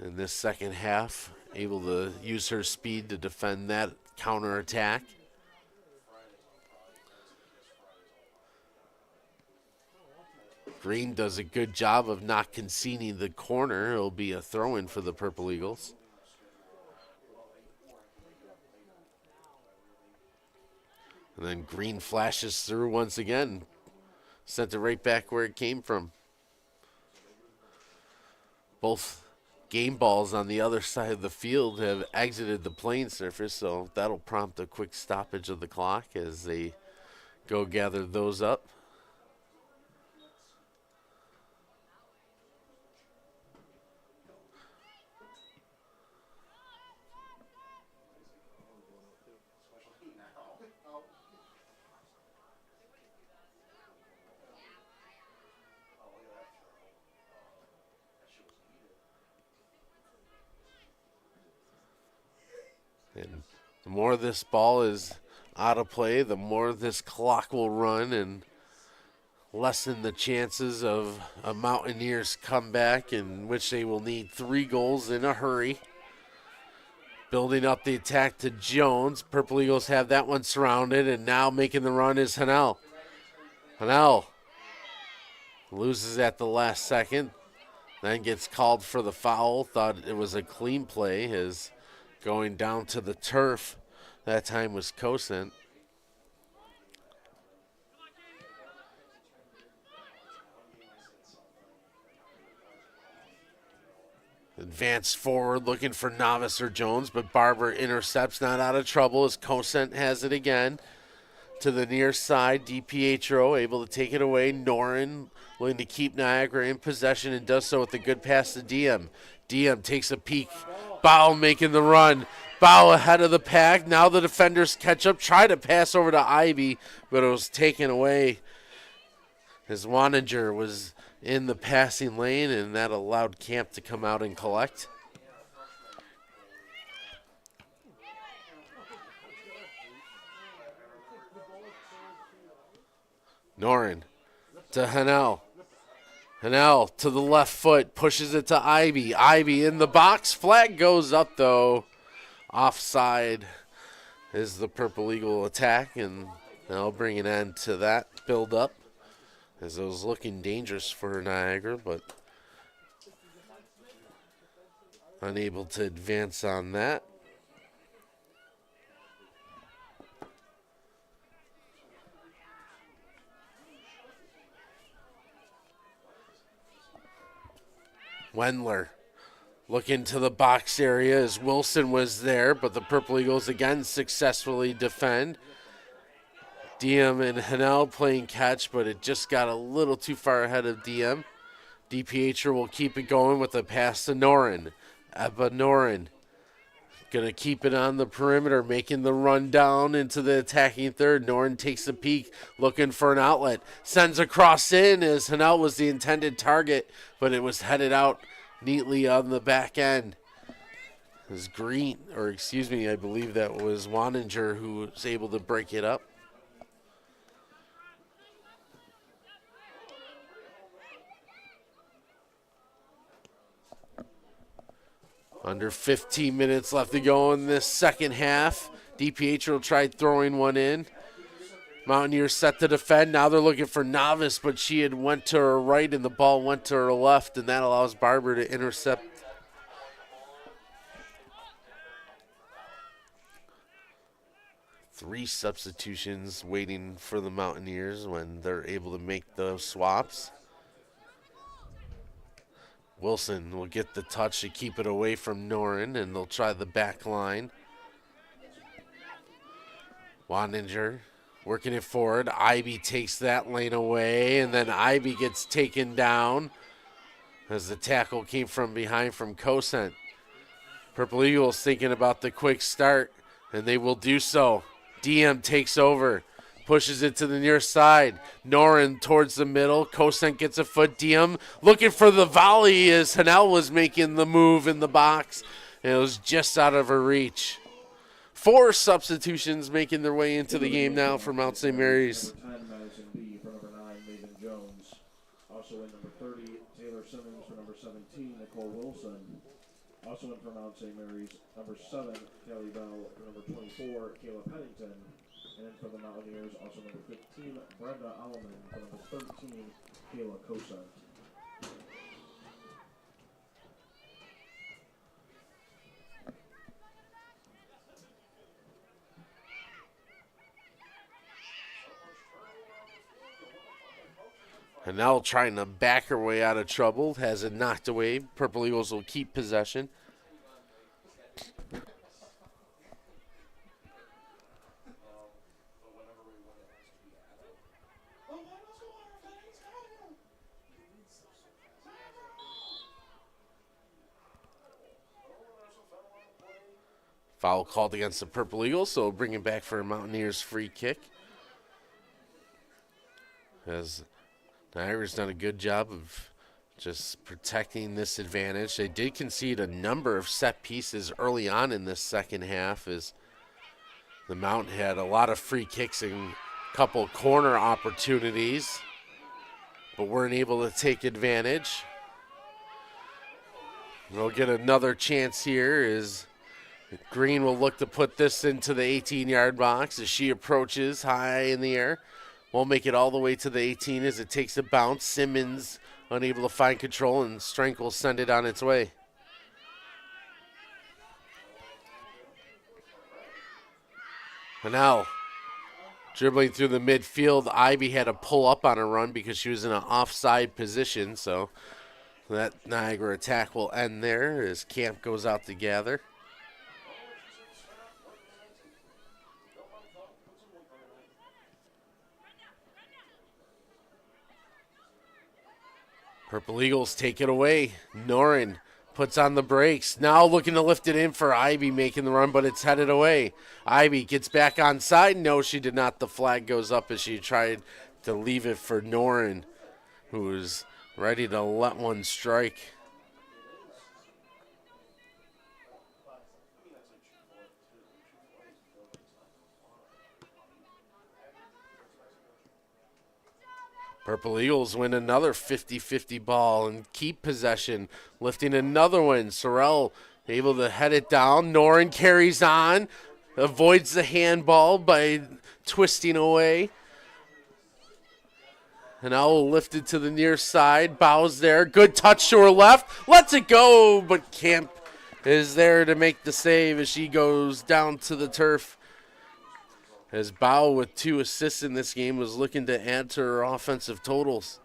this second half, able to use her speed to defend that counterattack. Green does a good job of not conceding the corner. It'll be a throw-in for the Purple Eagles. And then Green flashes through once again. Sent it right back where it came from. Both game balls on the other side of the field have exited the playing surface, so that'll prompt a quick stoppage of the clock as they go gather those up. And the more this ball is out of play, the more this clock will run and lessen the chances of a Mountaineers comeback in which they will need 3 goals in a hurry. Building up the attack to Jones. Purple Eagles have that one surrounded, and now making the run is Hanel. Hanel loses at the last second, then gets called for the foul. Thought it was a clean play as going down to the turf. That time was Cosent. Advance forward looking for Novice or Jones, but Barber intercepts, not out of trouble as Cosent has it again. To the near side, DiPietro able to take it away. Noren willing to keep Niagara in possession and does so with a good pass to DM. DM takes a peek. Bow making the run. Bow ahead of the pack. Now the defenders catch up. Try to pass over to Ivy, but it was taken away as Waninger was in the passing lane, and that allowed Camp to come out and collect. Noren to Hanel. Hanel to the left foot, pushes it to Ivy. Ivy in the box. Flag goes up, though. Offside is the Purple Eagle attack, and that'll bring an end to that build-up, as it was looking dangerous for Niagara, but unable to advance on that. Wendler looking to the box area as Wilson was there, but the Purple Eagles again successfully defend. Diem and Hanel playing catch, but it just got a little too far ahead of Diem. DiPietro will keep it going with a pass to Noren. Ebba Noren going to keep it on the perimeter, making the run down into the attacking third. Noren takes a peek, looking for an outlet. Sends a cross in as Hanel was the intended target, but it was headed out neatly on the back end. It was Green, or excuse me, I believe that was Waninger who was able to break it up. Under 15 minutes left to go in this second half. DiPietro tried throwing one in. Mountaineers set to defend. Now they're looking for Novice, but she had went to her right and the ball went to her left, and that allows Barber to intercept. Three substitutions waiting for the Mountaineers when they're able to make those swaps. Wilson will get the touch to keep it away from Noren, and they'll try the back line. Waninger working it forward. Ivy takes that lane away, and then Ivy gets taken down as the tackle came from behind from Cosent. Purple Eagles thinking about the quick start, and they will do so. DM takes over. Pushes it to the near side. Noren towards the middle. Cosent gets a foot. Diem looking for the volley as Hanel was making the move in the box. And it was just out of her reach. Four substitutions making their way into the game now for Mount St. Mary's. Number 10, Madison B. For number 9, Maven Jones. Also in number 30, Taylor Simmons. For number 17, Nicole Wilson. Also in for Mount St. Mary's, number 7, Kelly Bell. For number 24, Kayla Pennington. And for the Mountaineers, also number 15, Brenda Alleman. For number 13, Kayla Cosent. And now trying to back her way out of trouble. Has it knocked away. Purple Eagles will keep possession. Foul called against the Purple Eagles, so bring it back for a Mountaineers free kick. As Niagara's done a good job of just protecting this advantage. They did concede a number of set pieces early on in this second half as the Mount had a lot of free kicks and a couple corner opportunities, but weren't able to take advantage. We'll get another chance here as Green will look to put this into the 18-yard box as she approaches high in the air. Won't make it all the way to the 18 as it takes a bounce. Simmons unable to find control, and Strank will send it on its way. And now, dribbling through the midfield, Ivy had to pull up on a run because she was in an offside position, so that Niagara attack will end there as Camp goes out to gather. Purple Eagles take it away. Noren puts on the brakes. Now looking to lift it in for Ivy making the run, but it's headed away. Ivy gets back on side. No, she did not. The flag goes up as she tried to leave it for Noren, who was ready to let one strike. Purple Eagles win another 50-50 ball and keep possession, lifting another one. Sorrell able to head it down. Noren carries on, avoids the handball by twisting away. And now will lift it to the near side. Bows there. Good touch to her left. Lets it go, but Camp is there to make the save as she goes down to the turf. As Bow, with 2 assists in this game, was looking to add to her offensive totals.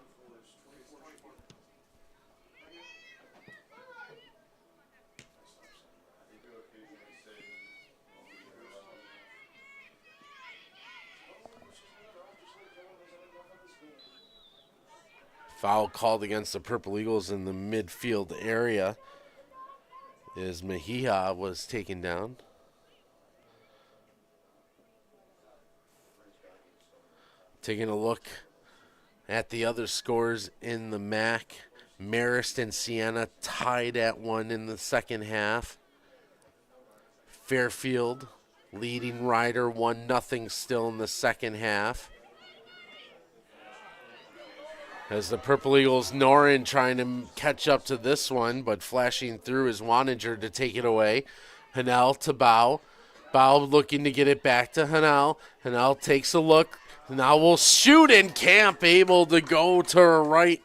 Foul called against the Purple Eagles in the midfield area as Mejia was taken down. Taking a look at the other scores in the MAC. Marist and Siena tied at 1 in the second half. Fairfield leading Ryder 1-0 still in the second half. As the Purple Eagles, Norin trying to catch up to this one, but flashing through is Waninger to take it away. Hanel to Bow. Bow looking to get it back to Hanel. Hanel takes a look. Now will shoot, and Camp able to go to her right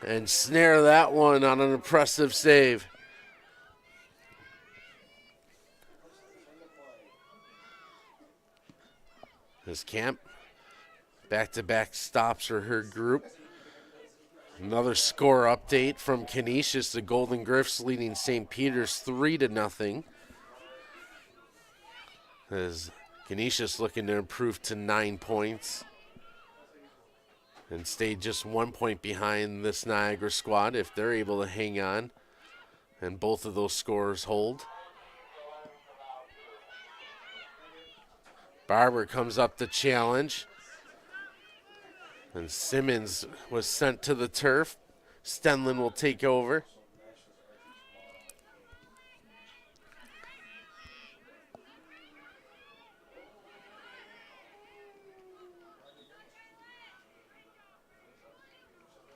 and snare that one on an impressive save. As Camp back-to-back stops for her group. Another score update from Canisius. The Golden Griffs leading St. Peter's 3-0. As Canisius looking to improve to 9 points and stay just 1 point behind this Niagara squad if they're able to hang on and both of those scores hold. Barber comes up to challenge. And Simmons was sent to the turf. Stenlin will take over.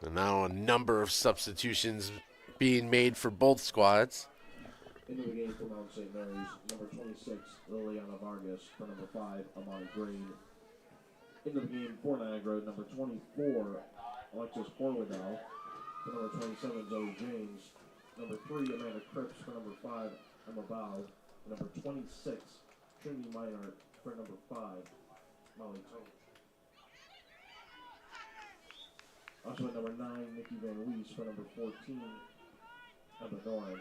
And now a number of substitutions being made for both squads. Into the game for Mount St. Mary's, number 26, Liliana Vargas, for number 5, Amani Green. Into the game for Niagara, number 24, Alexis Horwedel, for number 27, Zoe James. Number 3, Amanda Cripps, for number 5, Emma Bow. Number 26, Trinity Minart, for number 5, Molly Tone. Also at number 9, Nikki Van Wees, for number 14, Emma Noren.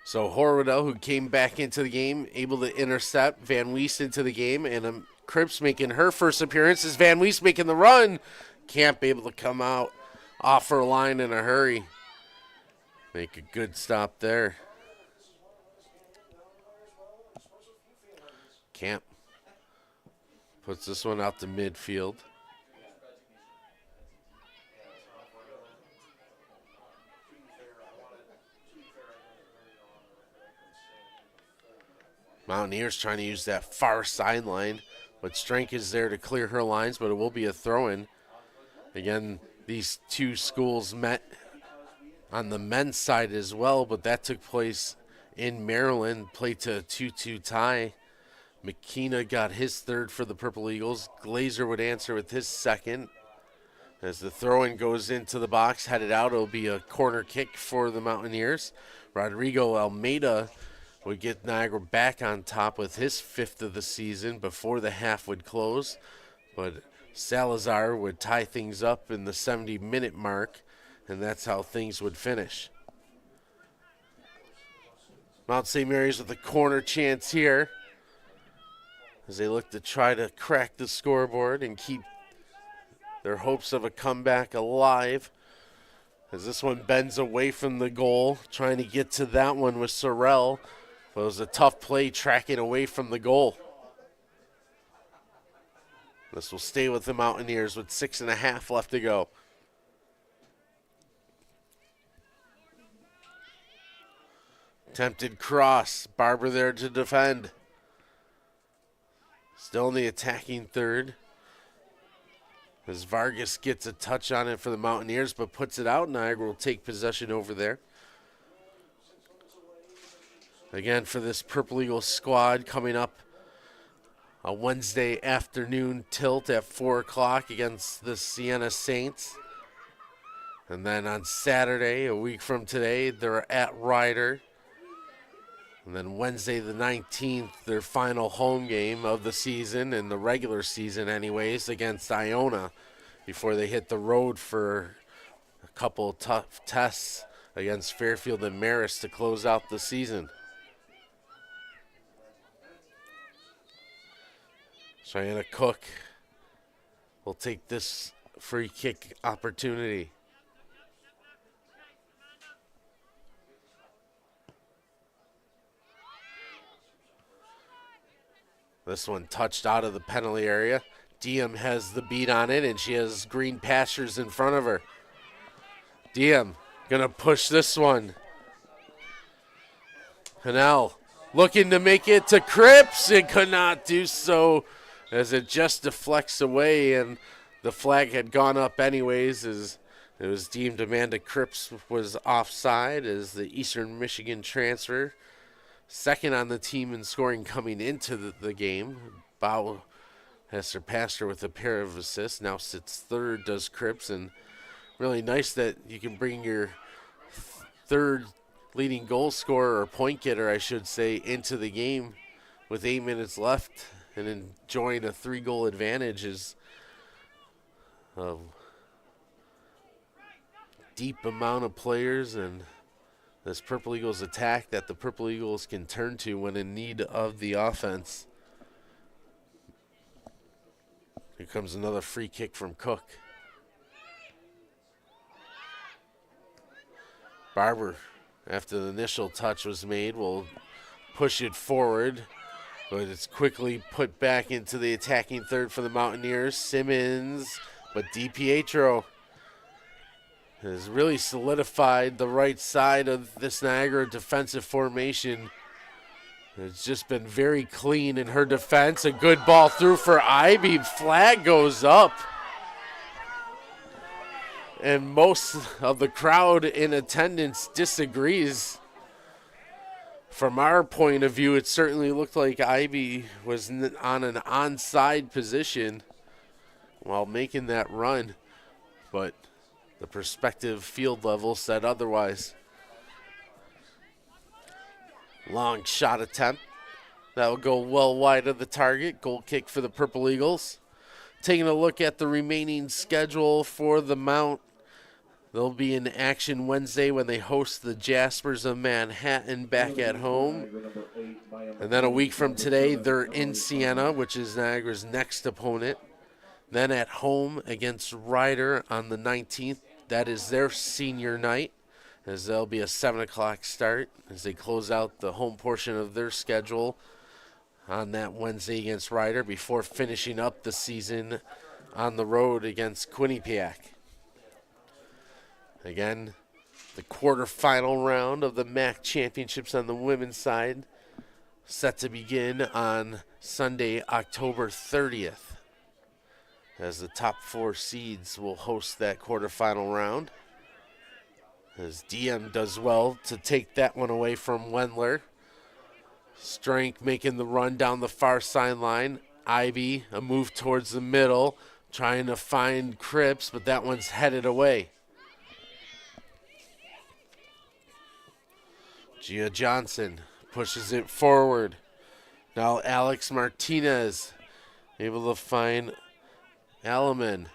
So Horwedel, who came back into the game, able to intercept Van Wees into the game, and Cripps making her first appearance as Van Wees making the run. Camp able to come out off her line in a hurry. Make a good stop there. Camp puts this one out to midfield. Mountaineers trying to use that far sideline, but Strank is there to clear her lines, but it will be a throw-in. Again, these two schools met on the men's side as well, but that took place in Maryland, played to a 2-2 tie. McKenna got his third for the Purple Eagles. Glazer would answer with his second. As the throw-in goes into the box, headed out, it'll be a corner kick for the Mountaineers. Rodrigo Almeida would get Niagara back on top with his 5th of the season before the half would close. But Salazar would tie things up in the 70-minute mark, and that's how things would finish. Mount St. Mary's with a corner chance here as they look to try to crack the scoreboard and keep their hopes of a comeback alive. As this one bends away from the goal, trying to get to that one with Sorrell. But it was a tough play tracking away from the goal. This will stay with the Mountaineers with 6.5 left to go. Attempted cross. Barber there to defend. Still in the attacking third. As Vargas gets a touch on it for the Mountaineers, but puts it out. Niagara will take possession over there. Again, for this Purple Eagles squad, coming up a Wednesday afternoon tilt at 4 o'clock against the Siena Saints. And then on Saturday, a week from today, they're at Ryder. And then Wednesday the 19th, their final home game of the season, and the regular season anyways, against Iona before they hit the road for a couple of tough tests against Fairfield and Marist to close out the season. Cheyenne Cook will take this free kick opportunity. This one touched out of the penalty area. Diem has the beat on it, and she has green pastures in front of her. Diem gonna push this one. Hanel looking to make it to Cripps and could not do so as it just deflects away, and the flag had gone up anyways as it was deemed Amanda Cripps was offside as the Eastern Michigan transfer. Second on the team in scoring coming into the game. Bow has surpassed her with a pair of assists. Now sits third, does Cripps, and really nice that you can bring your third leading goal scorer, or point getter, I should say, into the game with 8 minutes left and enjoying a 3-goal advantage is a deep amount of players and this Purple Eagles attack that the Purple Eagles can turn to when in need of the offense. Here comes another free kick from Cook. Barber, after the initial touch was made, will push it forward, but it's quickly put back into the attacking third for the Mountaineers. Simmons, but DiPietro has really solidified the right side of this Niagara defensive formation. It's just been very clean in her defense. A good ball through for Ivy. Flag goes up. And most of the crowd in attendance disagrees. From our point of view, it certainly looked like Ivy was on an onside position while making that run, but the prospective field level said otherwise. Long shot attempt. That will go well wide of the target. Goal kick for the Purple Eagles. Taking a look at the remaining schedule for the Mount. They'll be in action Wednesday when they host the Jaspers of Manhattan back at home. And then a week from today, they're in Siena, which is Niagara's next opponent. Then at home against Ryder on the 19th. That is their senior night, as there'll be a 7 o'clock start as they close out the home portion of their schedule on that Wednesday against Ryder before finishing up the season on the road against Quinnipiac. Again, the quarterfinal round of the MAC championships on the women's side set to begin on Sunday, October 30th. As the top 4 seeds will host that quarterfinal round. As DM does well to take that one away from Wendler. Strength making the run down the far sideline. Ivy, a move towards the middle, trying to find Cripps, but that one's headed away. Gia Johnson pushes it forward. Now Alex Martinez able to find Alleman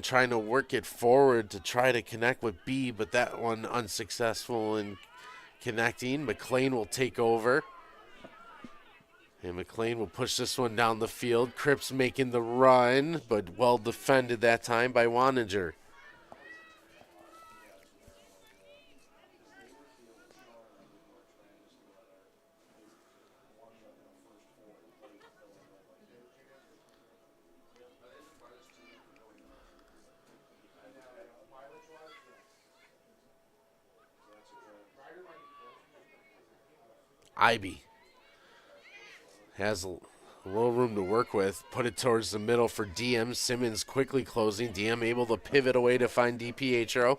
trying to work it forward to try to connect with B, but that one unsuccessful in connecting. McLean will take over. And McLean will push this one down the field. Cripps making the run, but well defended that time by Waninger. Ivy has a little room to work with. Put it towards the middle for DM. Simmons quickly closing. DM able to pivot away to find DiPietro.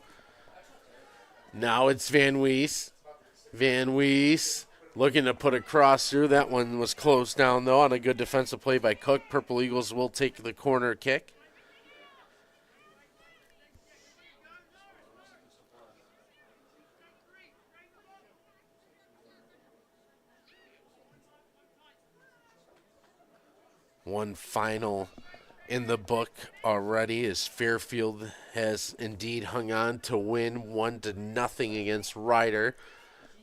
Now it's Van Wees. Van Wees looking to put a cross through. That one was closed down, though, on a good defensive play by Cook. Purple Eagles will take the corner kick. One final in the book already as Fairfield has indeed hung on to win 1-0 against Ryder.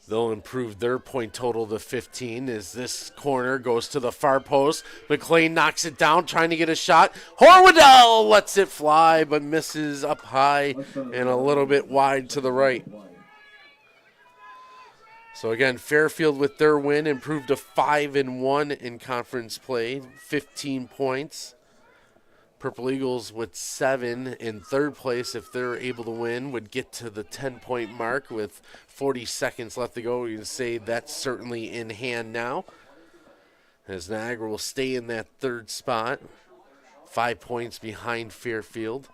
They'll improve their point total to 15 as this corner goes to the far post. McLean knocks it down, trying to get a shot. Horwedel lets it fly, but misses up high and a little bit wide to the right. So again, Fairfield with their win improved to 5-1 in conference play, 15 points. Purple Eagles with 7 in third place, if they're able to win, would get to the 10-point mark with 40 seconds left to go. You can say that's certainly in hand now, as Niagara will stay in that third spot, 5 points behind Fairfield.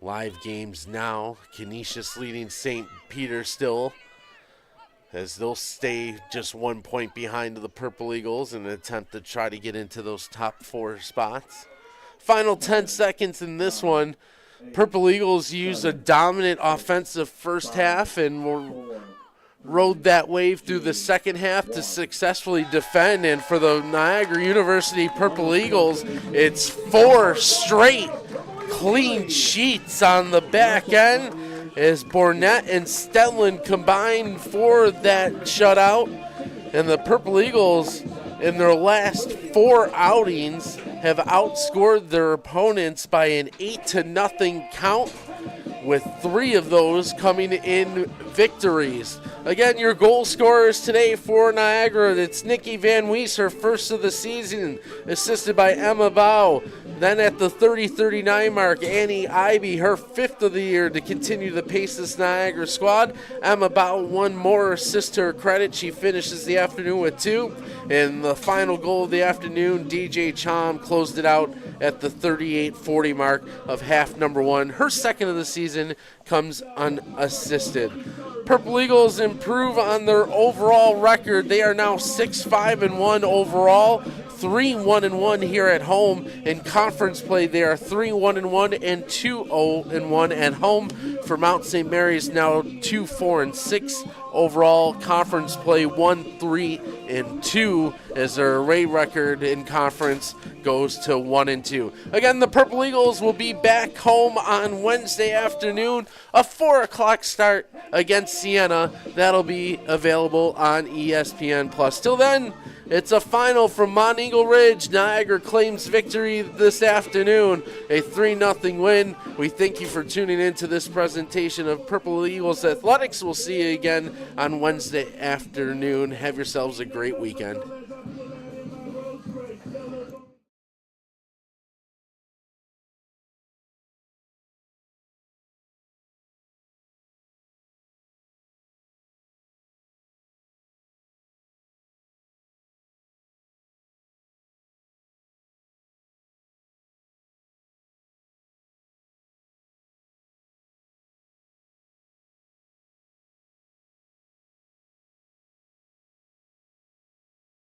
Live games now. Canisius leading St. Peter still, as they'll stay just 1 point behind the Purple Eagles in an attempt to try to get into those top 4 spots. Final 10 seconds in this one. Purple Eagles used a dominant offensive first half and rode that wave through the second half to successfully defend. And for the Niagara University Purple Eagles, it's 4 straight clean sheets on the back end, as Bornett and Stedland combined for that shutout. And the Purple Eagles, in their last 4 outings, have outscored their opponents by an 8-0 count, with 3 of those coming in victories. Again, your goal scorers today for Niagara, it's Nikki Van Wees, her first of the season, assisted by Emma Bow. Then at the 30-39 mark, Annie Ivey, her 5th of the year, to continue the pace of this Niagara squad. Emma Bow, 1 more assist to her credit. She finishes the afternoon with 2. And the final goal of the afternoon, DJ Chom closed it out at the 38-40 mark of half number 1. Her 2nd of the season comes unassisted. Purple Eagles improve on their overall record. They are now 6-5-1 overall, 3-1-1 here at home. In conference play, they are 3-1-1 and 2-0-1 at home. For Mount St. Mary's, now 2-4-6 overall. Conference play 1-3-2 as their array record in conference goes to 1-2. Again, the Purple Eagles will be back home on Wednesday afternoon, a 4 o'clock start against Siena. That'll be available on ESPN+. Till then, it's a final from Mont Eagle Ridge. Niagara claims victory this afternoon, a 3-0 win. We thank you for tuning in to this presentation of Purple Eagles Athletics. We'll see you again on Wednesday afternoon. Have yourselves a great weekend.